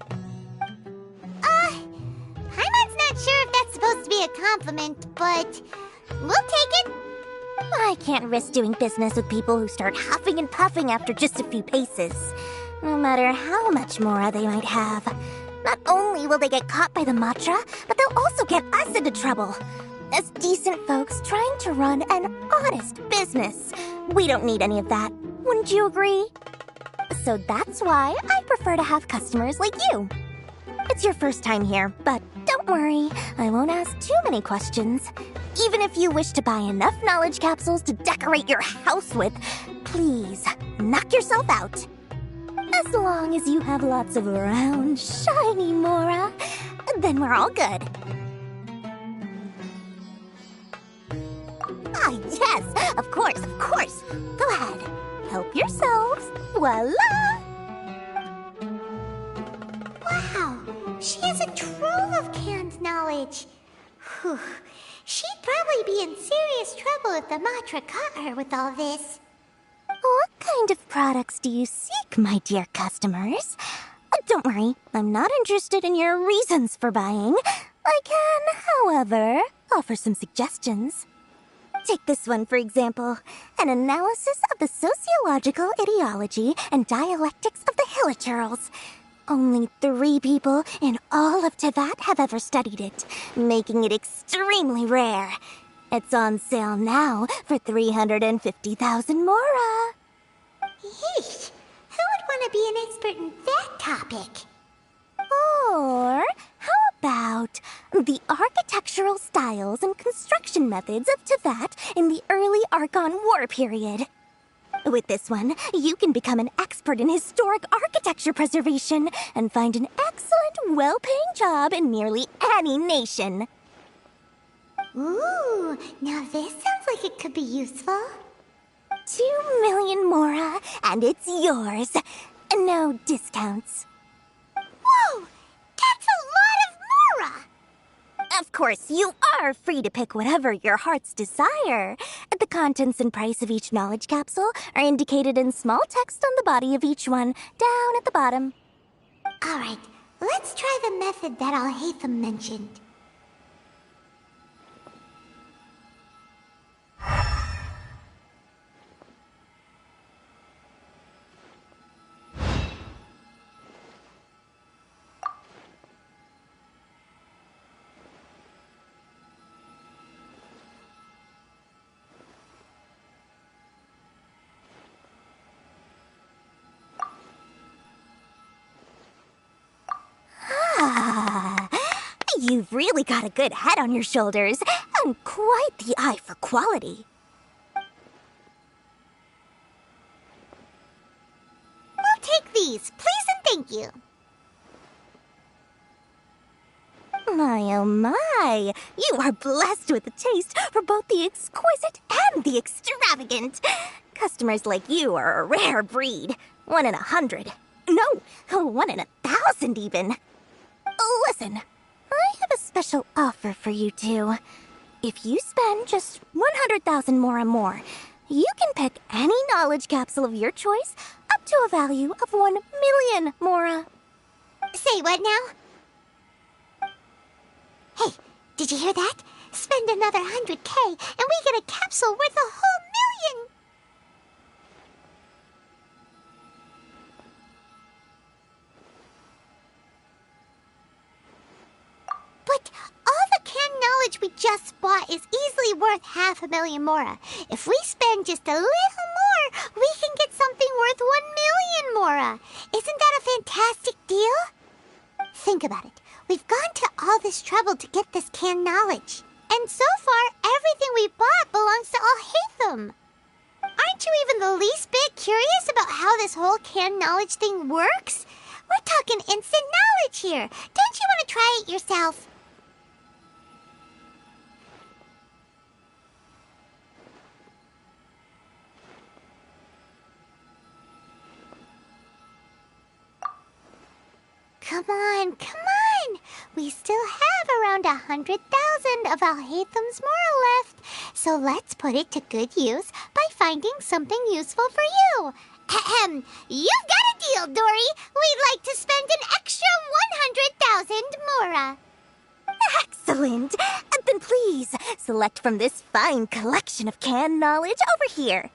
a compliment, but we'll take it. I can't risk doing business with people who start huffing and puffing after just a few paces, no matter how much Mora they might have. Not only will they get caught by the Matra, but they'll also get us into trouble. As decent folks trying to run an honest business, we don't need any of that. Wouldn't you agree? So that's why I prefer to have customers like you. It's your first time here, but don't worry, I won't ask too many questions. Even if you wish to buy enough knowledge capsules to decorate your house with, please, knock yourself out. As long as you have lots of round, shiny Mora, then we're all good. Ah, yes, of course, of course. Go ahead, help yourselves. Voila! Wow, she has a trove of canned knowledge. Whew. She'd probably be in serious trouble if the Matra caught her with all this. What kind of products do you seek, my dear customers? Don't worry, I'm not interested in your reasons for buying. I can, however, offer some suggestions. Take this one, for example. An analysis of the sociological ideology and dialectics of the Hilichurls. Only 3 people in all of Teyvat have ever studied it, making it extremely rare. It's on sale now for 350,000 Mora. Yeesh, who would want to be an expert in that topic? Or how about the architectural styles and construction methods of Teyvat in the early Archon War period? With this one, you can become an expert in historic architecture preservation and find an excellent, well-paying job in nearly any nation. Ooh, now this sounds like it could be useful. 2 million Mora, and it's yours. No discounts. Whoa, that's a lot of Mora! Of course, you are free to pick whatever your heart's desire. The contents and price of each knowledge capsule are indicated in small text on the body of each one, down at the bottom. All right, let's try the method that Alhaitham mentioned. You've really got a good head on your shoulders, and quite the eye for quality. We'll take these, please and thank you. My, oh my, you are blessed with a taste for both the exquisite and the extravagant. Customers like you are a rare breed. 1 in 100. No, 1 in 1,000 even. Listen, I have a special offer for you two. If you spend just 100,000 more, you can pick any knowledge capsule of your choice up to a value of 1 million Mora. Say what now? Hey, did you hear that? Spend another 100K and we get a capsule worth a whole million! But all the canned knowledge we just bought is easily worth 500,000 Mora. If we spend just a little more, we can get something worth 1 million Mora. Isn't that a fantastic deal? Think about it. We've gone to all this trouble to get this canned knowledge. And so far, everything we bought belongs to Alhaitham. Aren't you even the least bit curious about how this whole canned knowledge thing works? We're talking instant knowledge here. Don't you want to try it yourself? Come on, come on! We still have around 100,000 of Alhaitham's Mora left, so let's put it to good use by finding something useful for you. Ahem, you've got a deal, Dory. We'd like to spend an extra 100,000 Mora. Excellent! Then please, select from this fine collection of canned knowledge over here.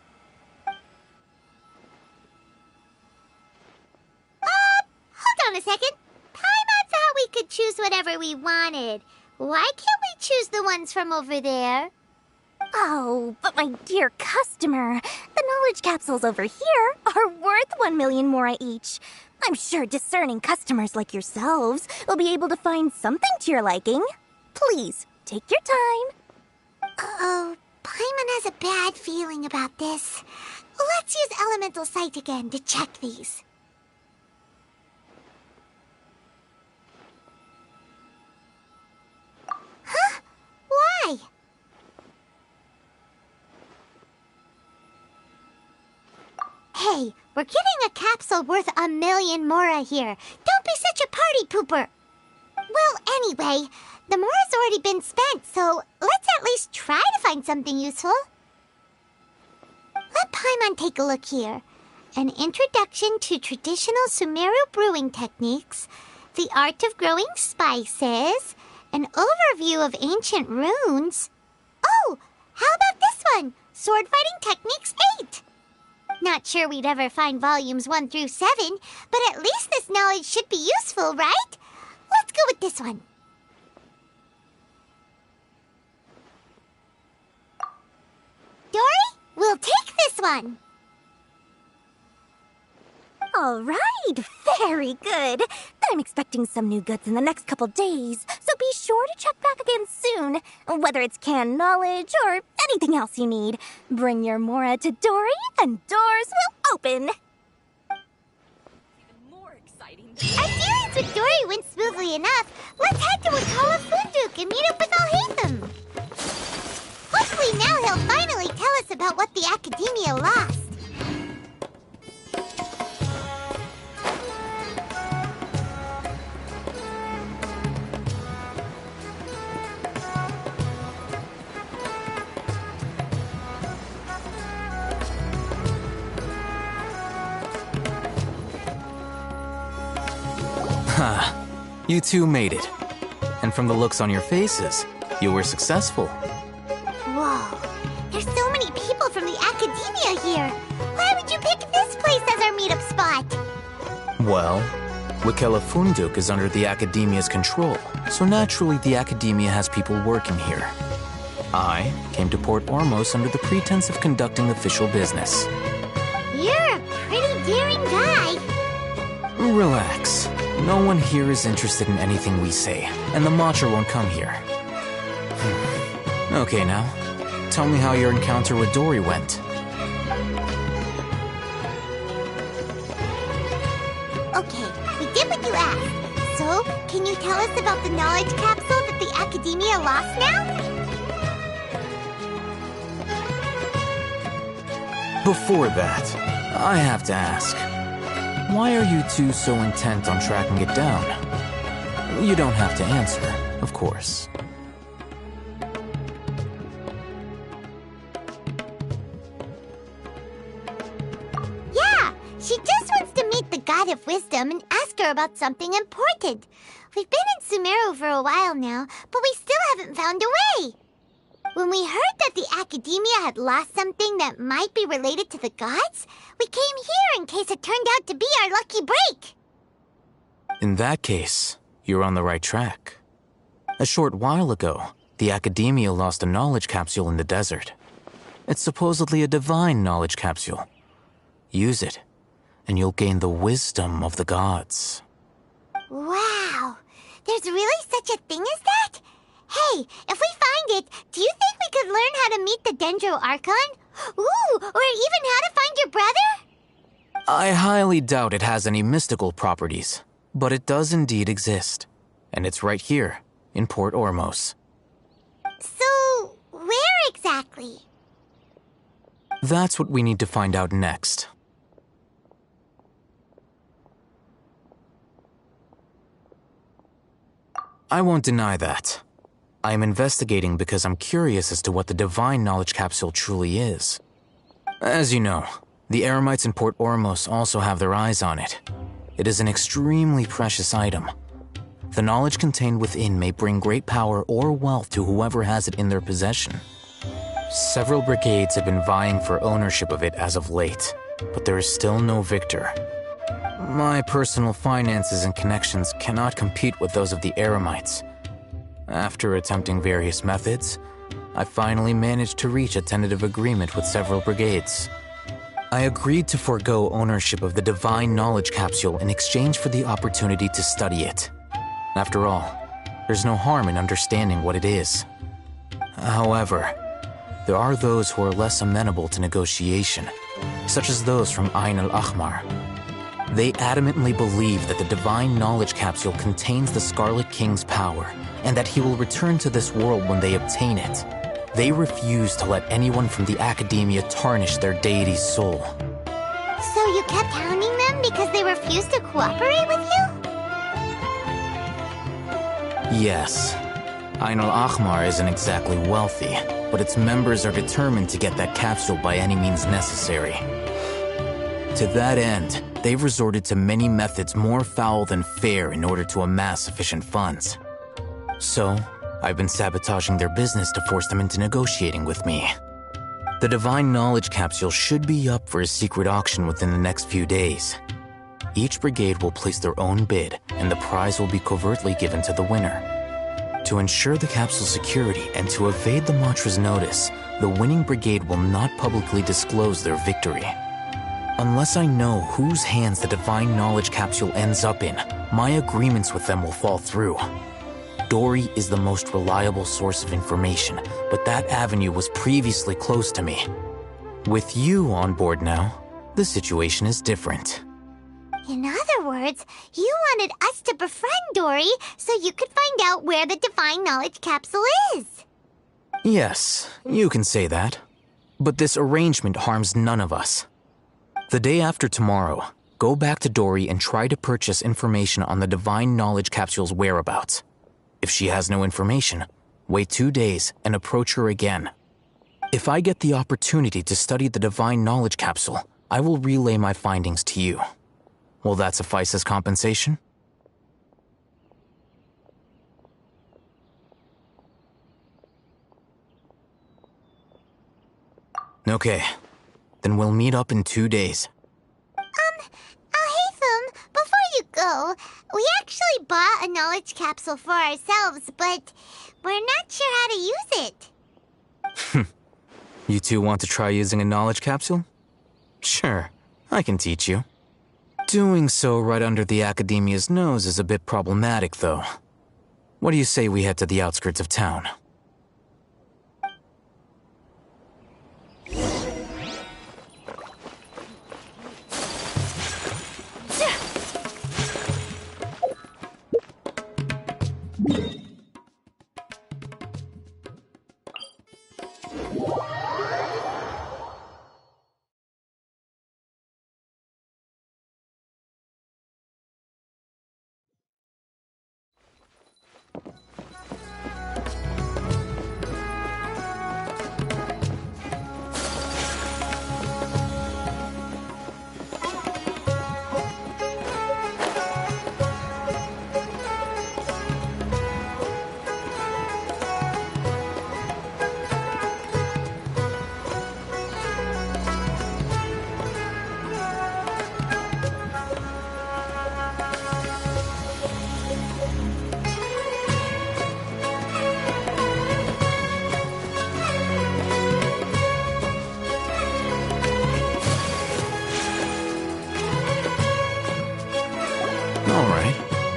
Hold on a second. Paimon thought we could choose whatever we wanted. Why can't we choose the ones from over there? Oh, but my dear customer, the knowledge capsules over here are worth 1 million mora each. I'm sure discerning customers like yourselves will be able to find something to your liking. Please, take your time. Uh-oh, Paimon has a bad feeling about this. Let's use Elemental Sight again to check these. Huh? Why? Hey, we're getting a capsule worth 1 million mora here. Don't be such a party pooper. Well, anyway, the mora's already been spent, so let's at least try to find something useful. Let Paimon take a look here. An introduction to traditional Sumeru brewing techniques, the art of growing spices, an overview of ancient runes. Oh, how about this one? Sword Fighting Techniques 8. Not sure we'd ever find volumes 1 through 7, but at least this knowledge should be useful, right? Let's go with this one. Dory, we'll take this one. All right, very good. I'm expecting some new goods in the next couple days, so be sure to check back again soon. Whether it's canned knowledge or anything else you need, bring your mora to Dory and doors will open. Our dealings with Dory went smoothly enough. Let's head to Wakala Funduk and meet up with Alhaitham. Hopefully now he'll finally tell us about what the Academia lost. You two made it. And from the looks on your faces, you were successful. Whoa, there's so many people from the Academia here. Why would you pick this place as our meetup spot? Well, Wakela Funduk is under the Academia's control, so naturally the Academia has people working here. I came to Port Ormos under the pretense of conducting official business. You're a pretty daring guy. Relax. No one here is interested in anything we say, and the Matcha won't come here. Okay now, tell me how your encounter with Dory went. Okay, we did what you asked. So, can you tell us about the knowledge capsule that the Academia lost now? Before that, I have to ask, why are you two so intent on tracking it down? You don't have to answer, of course. Yeah, she just wants to meet the God of Wisdom and ask her about something important. We've been in Sumeru for a while now, but we still haven't found a way. When we heard that the Academia had lost something that might be related to the gods, we came here in case it turned out to be our lucky break. In that case, you're on the right track. A short while ago, the Academia lost a knowledge capsule in the desert. It's supposedly a divine knowledge capsule. Use it, and you'll gain the wisdom of the gods. Wow, there's really such a thing as that? Hey, if we find it, do you think we could learn how to meet the Dendro Archon? Ooh, or even how to find your brother? I highly doubt it has any mystical properties, but it does indeed exist. And it's right here, in Port Ormos. So, where exactly? That's what we need to find out next. I won't deny that. I am investigating because I'm curious as to what the divine knowledge capsule truly is. As you know, the Eremites in Port Ormos also have their eyes on it. It is an extremely precious item. The knowledge contained within may bring great power or wealth to whoever has it in their possession. Several brigades have been vying for ownership of it as of late, but there is still no victor. My personal finances and connections cannot compete with those of the Eremites. After attempting various methods, I finally managed to reach a tentative agreement with several brigades. I agreed to forego ownership of the Divine Knowledge Capsule in exchange for the opportunity to study it. After all, there's no harm in understanding what it is. However, there are those who are less amenable to negotiation, such as those from Ain al-Ahmar. They adamantly believe that the Divine Knowledge Capsule contains the Scarlet King's power, and that he will return to this world when they obtain it. They refuse to let anyone from the Academia tarnish their deity's soul. So you kept hounding them because they refused to cooperate with you? Yes. Ain al-Ahmar isn't exactly wealthy, but its members are determined to get that capsule by any means necessary. To that end, they've resorted to many methods more foul than fair in order to amass sufficient funds. So, I've been sabotaging their business to force them into negotiating with me. The Divine Knowledge Capsule should be up for a secret auction within the next few days. Each brigade will place their own bid, and the prize will be covertly given to the winner. To ensure the capsule's security and to evade the mantra's notice, the winning brigade will not publicly disclose their victory. Unless I know whose hands the Divine Knowledge Capsule ends up in, my agreements with them will fall through. Dory is the most reliable source of information, but that avenue was previously closed to me. With you on board now, the situation is different. In other words, you wanted us to befriend Dory so you could find out where the Divine Knowledge Capsule is. Yes, you can say that. But this arrangement harms none of us. The day after tomorrow, go back to Dory and try to purchase information on the Divine Knowledge Capsule's whereabouts. If she has no information, wait 2 days and approach her again. If I get the opportunity to study the Divine Knowledge Capsule, I will relay my findings to you. Will that suffice as compensation? Okay, then we'll meet up in 2 days. Haytham, before you go, we actually bought a knowledge capsule for ourselves, but we're not sure how to use it. You two want to try using a knowledge capsule? Sure, I can teach you. Doing so right under the Academia's nose is a bit problematic, though. What do you say we head to the outskirts of town?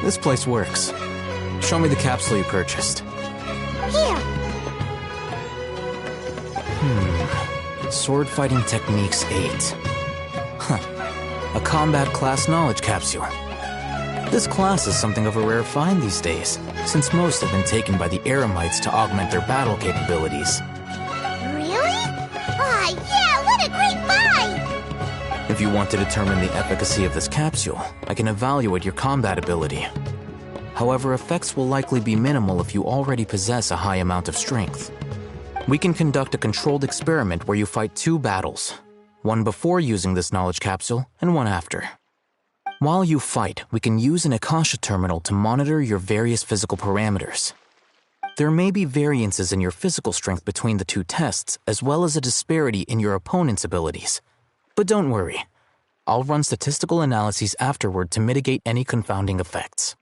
This place works. Show me the capsule you purchased. Here. Sword Fighting Techniques 8. A combat class knowledge capsule. This class is something of a rare find these days, since most have been taken by the Eremites to augment their battle capabilities. Really? Ah, yeah, what a great buy! If you want to determine the efficacy of this capsule, I can evaluate your combat ability. However, effects will likely be minimal if you already possess a high amount of strength. We can conduct a controlled experiment where you fight 2 battles, one before using this knowledge capsule and one after. While you fight, we can use an Akasha terminal to monitor your various physical parameters. There may be variances in your physical strength between the two tests, as well as a disparity in your opponent's abilities. But don't worry. I'll run statistical analyses afterward to mitigate any confounding effects.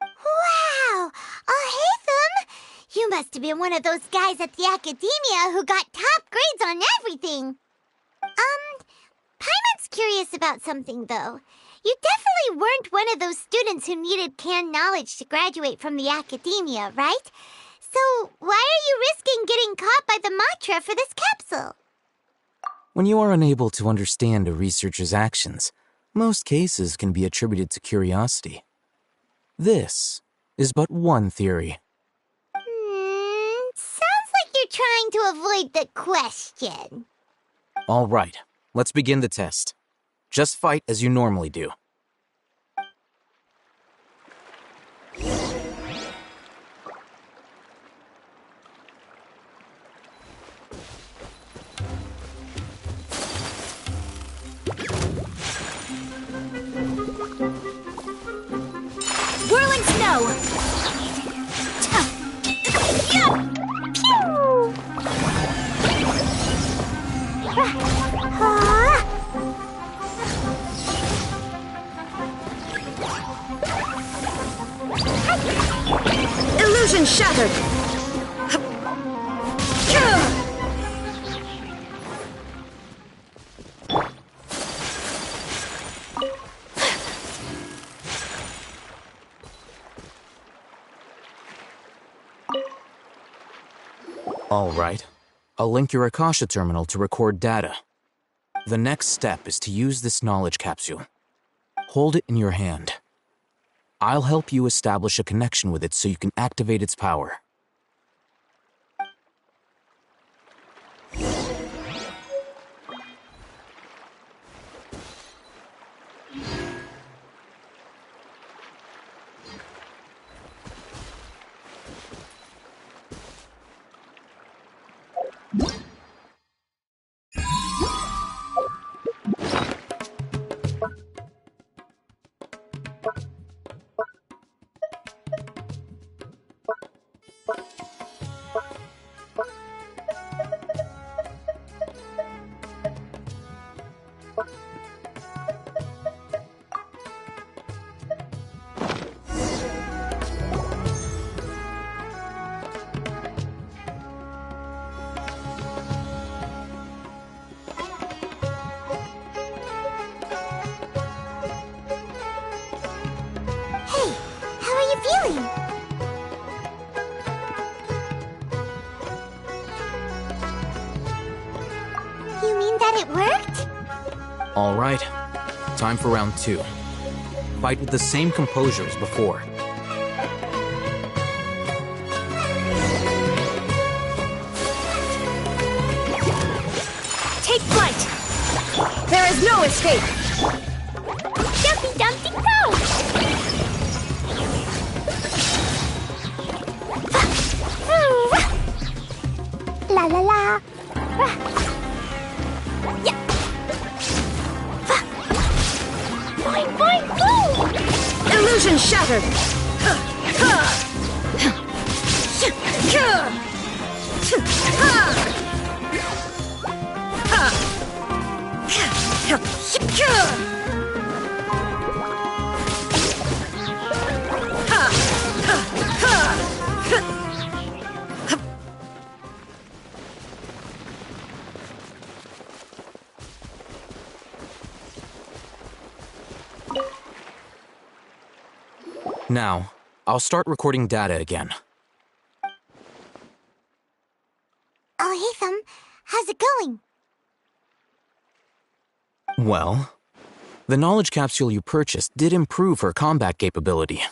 Wow! Haytham! You must have been one of those guys at the academia who got top grades on everything. Paimon's curious about something, though. You definitely weren't one of those students who needed canned knowledge to graduate from the academia, right? So why are you risking getting caught by the Matra for this capsule? When you are unable to understand a researcher's actions, most cases can be attributed to curiosity. This is but one theory. Sounds like you're trying to avoid the question. All right, let's begin the test. Just fight as you normally do. Whirling snow! Illusion shattered! All right. I'll link your Akasha terminal to record data. The next step is to use this knowledge capsule. Hold it in your hand. I'll help you establish a connection with it so you can activate its power. You mean that it worked? All right. Time for round 2. Fight with the same composure as before. Take flight! There is no escape! Dumpty Dumpty Go! La la la! Yeah! Boing boing boom! Illusion shattered! Now, I'll start recording data again. Oh, Haytham, how's it going? Well, the knowledge capsule you purchased did improve her combat capability.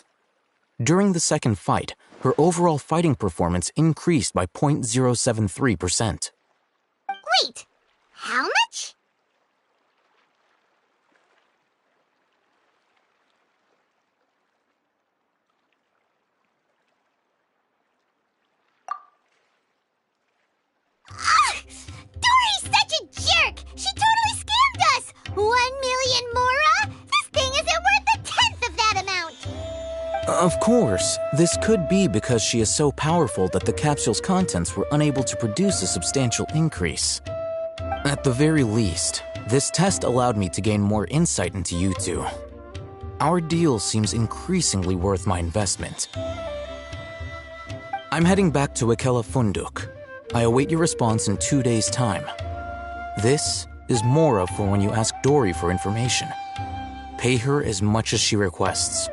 During the second fight, her overall fighting performance increased by 0.073%. Wait, how much? Dory's such a jerk! She totally scammed us! 1 million mora? This thing isn't worth Of course, this could be because she is so powerful that the capsule's contents were unable to produce a substantial increase. At the very least, this test allowed me to gain more insight into you two. Our deal seems increasingly worth my investment. I'm heading back to Ikela Funduk. I await your response in 2 days' time. This is Mora for when you ask Dory for information. Pay her as much as she requests.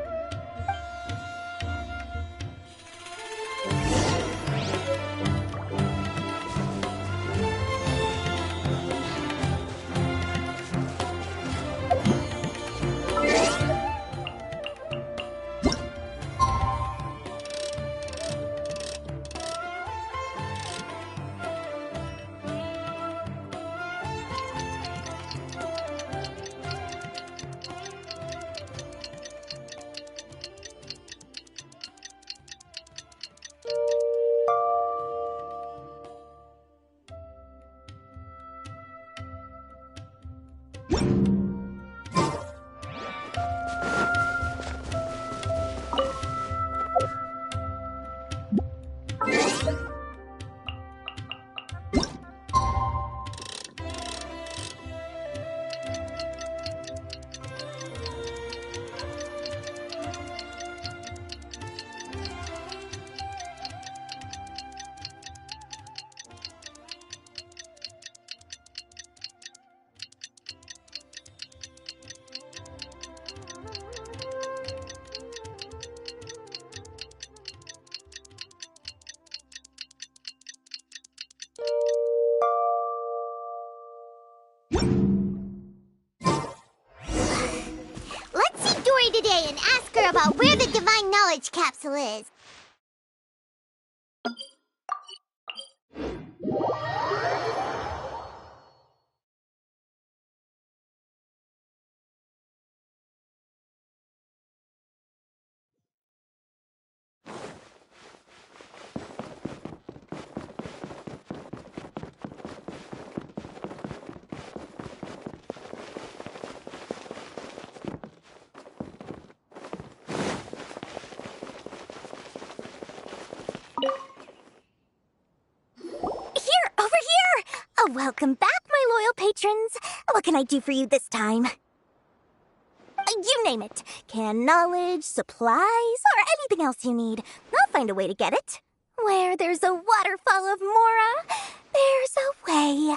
Let's see Dory today and ask her about where the Divine Knowledge Capsule is. Welcome back, my loyal patrons. What can I do for you this time? You name it. Canned knowledge, supplies, or anything else you need. I'll find a way to get it. Where there's a waterfall of Mora, there's a way.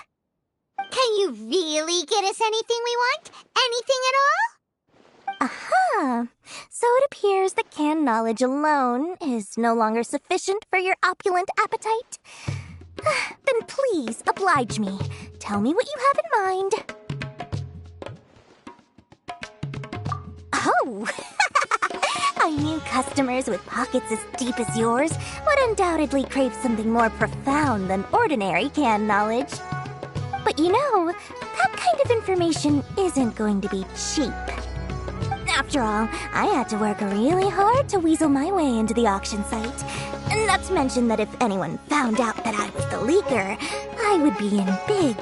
Can you really get us anything we want? Anything at all? Aha! So it appears that canned knowledge alone is no longer sufficient for your opulent appetite. Then please, oblige me. Tell me what you have in mind. Oh! I knew customers with pockets as deep as yours would undoubtedly crave something more profound than ordinary canned knowledge. But you know, that kind of information isn't going to be cheap. After all, I had to work really hard to weasel my way into the auction site. Not to mention that if anyone found out that I was the leaker, I would be in big,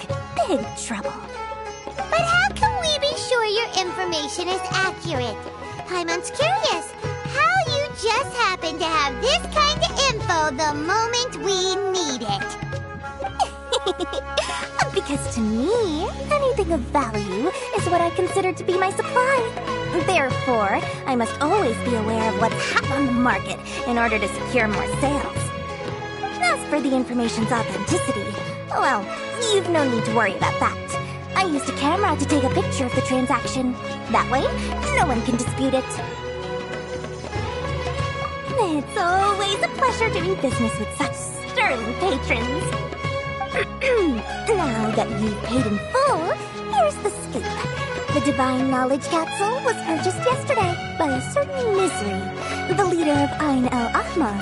big trouble. But how can we be sure your information is accurate? Paimon's curious how you just happen to have this kind of info the moment we need it. Because to me, anything of value is what I consider to be my supply. Therefore, I must always be aware of what's hot on the market in order to secure more sales. As for the information's authenticity, well, you've no need to worry about that. I used a camera to take a picture of the transaction. That way, no one can dispute it. It's always a pleasure doing business with such sterling patrons. Now that you've paid in full, here's the scoop. The Divine Knowledge Capsule was purchased yesterday by a certain Misery, the leader of Ain el-Ahmar.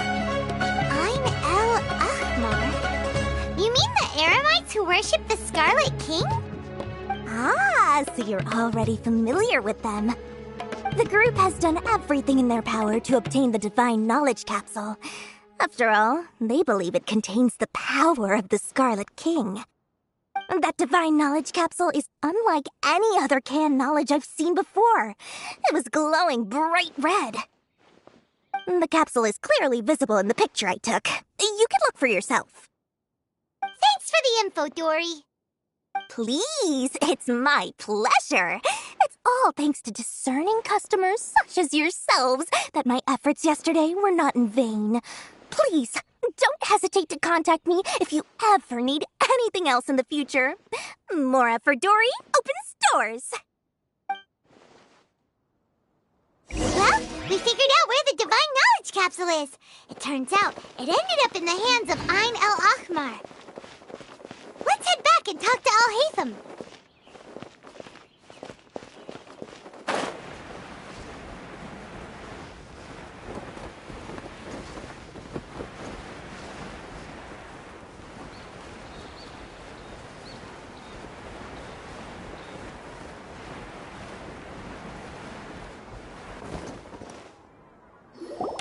Ain el-Ahmar? You mean the Eremites who worship the Scarlet King? Ah, so you're already familiar with them. The group has done everything in their power to obtain the Divine Knowledge Capsule. After all, they believe it contains the power of the Scarlet King. That Divine Knowledge Capsule is unlike any other canned knowledge I've seen before. It was glowing bright red. The capsule is clearly visible in the picture I took. You can look for yourself. Thanks for the info, Dory. Please, it's my pleasure. It's all thanks to discerning customers such as yourselves that my efforts yesterday were not in vain. Please, don't hesitate to contact me if you ever need anything else in the future. More for Dory opens doors. Well, we figured out where the Divine Knowledge Capsule is. It turns out it ended up in the hands of Ain el-Ahmar. Let's head back and talk to Al-Haytham.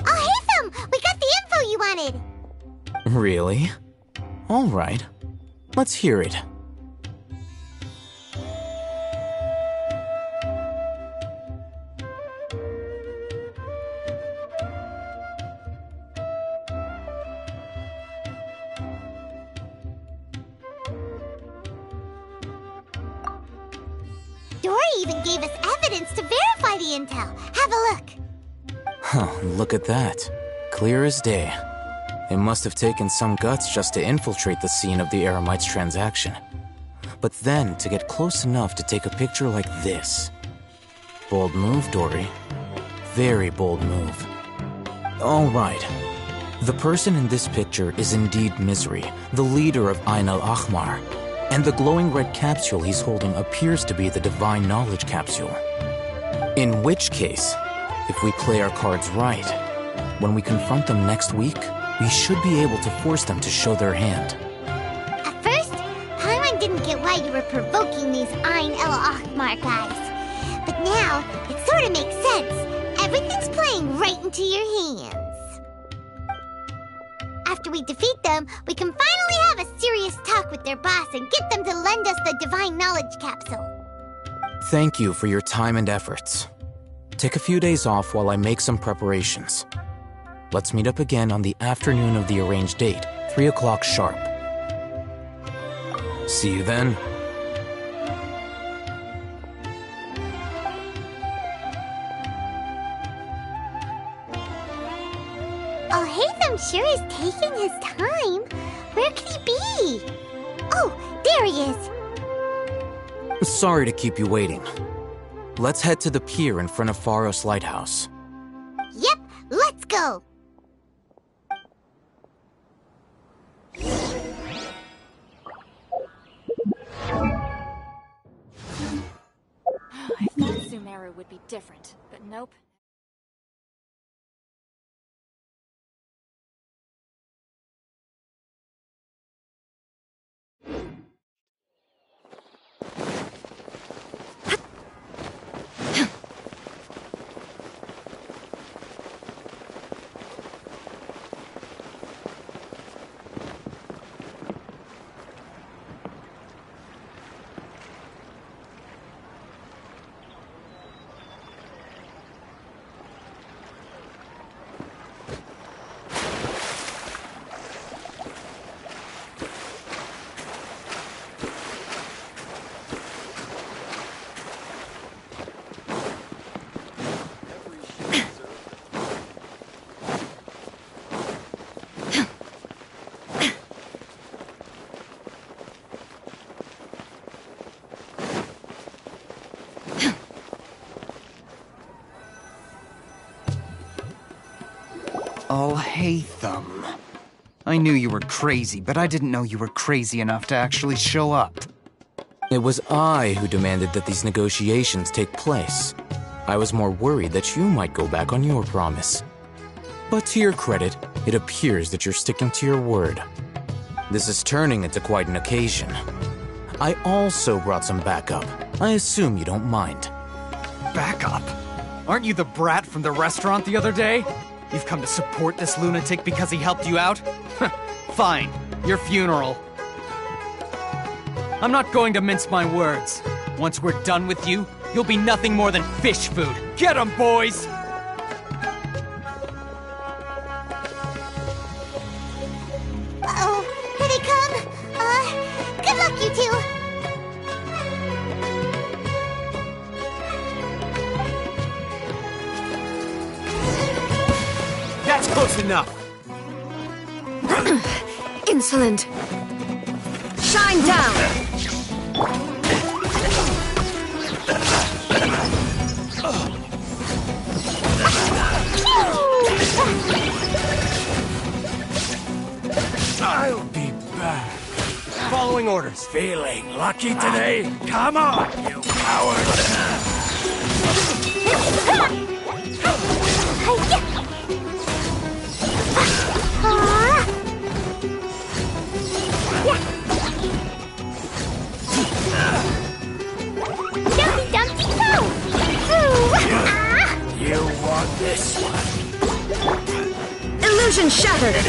Al-Haytham! We got the info you wanted! Really? All right. Let's hear it. Dory even gave us evidence to verify the intel. Have a look. Huh, look at that. Clear as day. It must have taken some guts just to infiltrate the scene of the Eremites transaction. But then to get close enough to take a picture like this. Bold move, Dory. Very bold move. All right. The person in this picture is indeed Misery, the leader of Ain el-Ahmar. And the glowing red capsule he's holding appears to be the Divine Knowledge Capsule. In which case, if we play our cards right, when we confront them next week, we should be able to force them to show their hand. At first, Paimon didn't get why you were provoking these Ain el-Ahmar guys. But now, it sort of makes sense. Everything's playing right into your hands. After we defeat them, we can finally have a serious talk with their boss and get them to lend us the Divine Knowledge Capsule. Thank you for your time and efforts. Take a few days off while I make some preparations. Let's meet up again on the afternoon of the arranged date, 3 o'clock sharp. See you then. Al-Haytham sure is taking his time. Where could he be? Oh, there he is. Sorry to keep you waiting. Let's head to the pier in front of Pharos Lighthouse. Yep, let's go. I thought Sumeru would be different, but nope. Al-Haytham. I knew you were crazy, but I didn't know you were crazy enough to actually show up. It was I who demanded that these negotiations take place. I was more worried that you might go back on your promise. But to your credit, it appears that you're sticking to your word. This is turning into quite an occasion. I also brought some backup. I assume you don't mind. Backup? Aren't you the brat from the restaurant the other day? You've come to support this lunatic because he helped you out? Fine, your funeral. I'm not going to mince my words. Once we're done with you, you'll be nothing more than fish food. Get 'em, boys! luck, you two! That's close enough! Insolent! Shine down! I'll be back. Following orders. Feeling lucky today? Come on, you coward! Dumpty Dumpty Go! You want this one? Illusion shattered!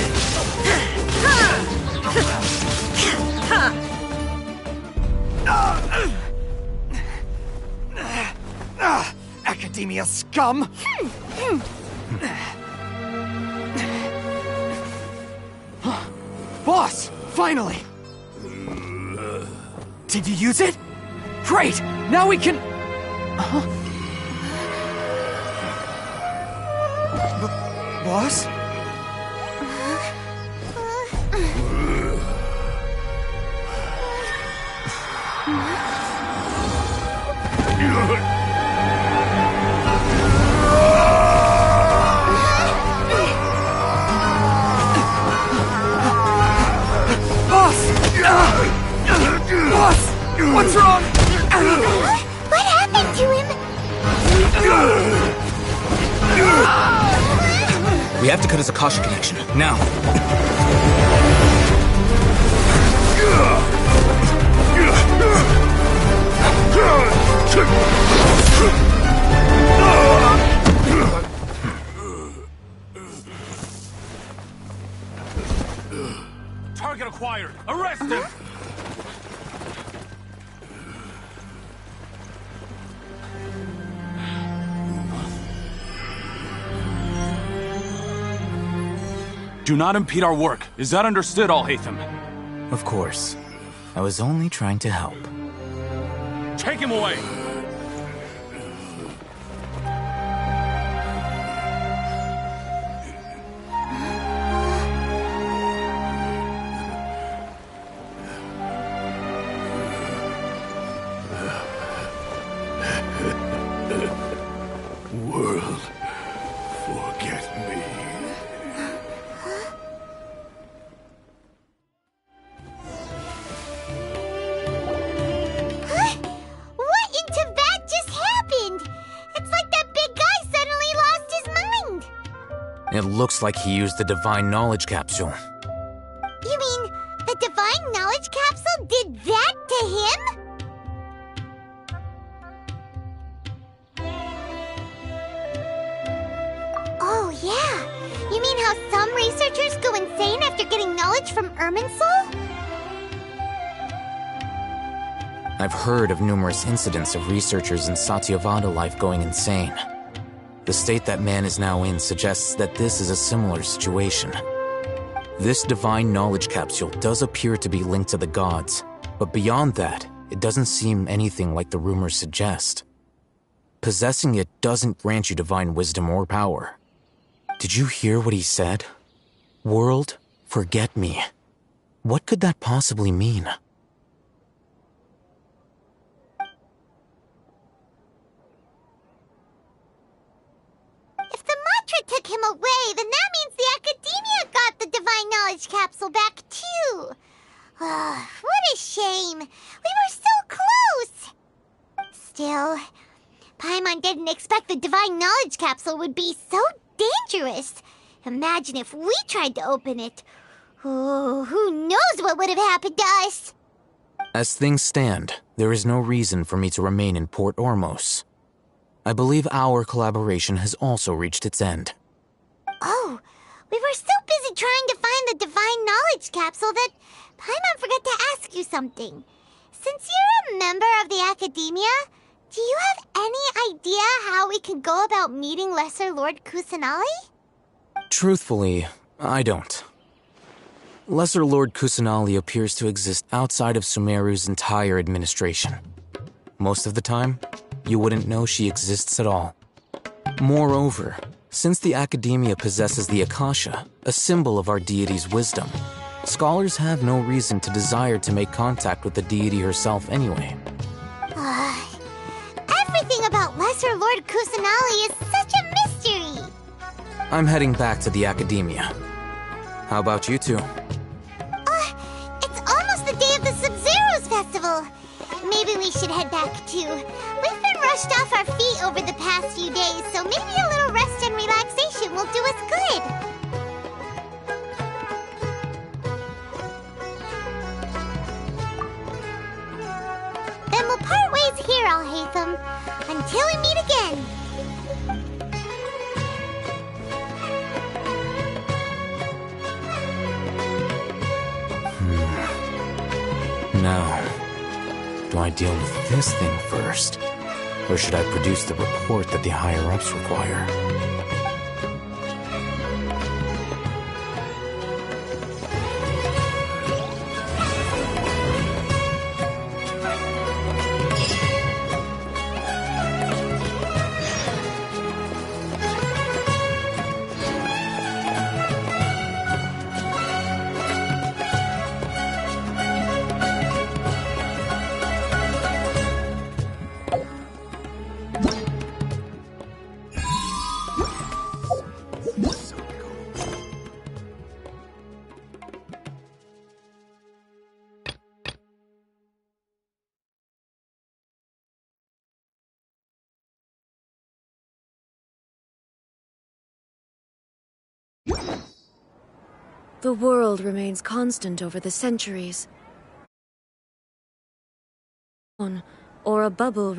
Academia scum! Boss! Finally! Did you use it? Great! Now we can... Boss? Boss! What's wrong? What happened to him? We have to cut his Akasha connection, now. Target acquired! Arrest him! Do not impede our work. Is that understood, Al-Haytham? Of course. I was only trying to help. Take him away! World, forget me. What in Tibet just happened? It's like that big guy suddenly lost his mind. It looks like he used the Divine Knowledge Capsule. You mean the Divine Knowledge Capsule did that to him? Oh, yeah. You mean how some researchers go insane after getting knowledge from Irminsul? I've heard of numerous incidents of researchers in Satyavada life going insane. The state that man is now in suggests that this is a similar situation. This Divine Knowledge Capsule does appear to be linked to the gods, but beyond that, it doesn't seem anything like the rumors suggest. Possessing it doesn't grant you divine wisdom or power. Did you hear what he said? World, forget me. What could that possibly mean? If the mantra took him away, then that means the Academia got the Divine Knowledge Capsule back, too. What a shame. We were so close. Still, Paimon didn't expect the Divine Knowledge Capsule would be so dangerous. Imagine if we tried to open it. Oh, who knows what would have happened to us? As things stand, there is no reason for me to remain in Port Ormos. I believe our collaboration has also reached its end. Oh, we were so busy trying to find the Divine Knowledge Capsule that Paimon forgot to ask you something. Since you're a member of the Academia, do you have any idea how we can go about meeting Lesser Lord Kusanali? Truthfully, I don't. Lesser Lord Kusanali appears to exist outside of Sumeru's entire administration. Most of the time, you wouldn't know she exists at all. Moreover, since the Academia possesses the Akasha, a symbol of our deity's wisdom, scholars have no reason to desire to make contact with the deity herself anyway. Everything about Lesser Lord Kusanali is such a mystery! I'm heading back to the Academia. How about you two? It's almost the day of the Sub-Zero's festival. Maybe we should head back too. We've been rushed off our feet over the past few days, so maybe a little rest and relaxation will do us good. Then we'll part ways here, Al-Haytham, until we meet again. Now, do I deal with this thing first? Or should I produce the report that the higher-ups require? The world remains constant over the centuries. Or a bubble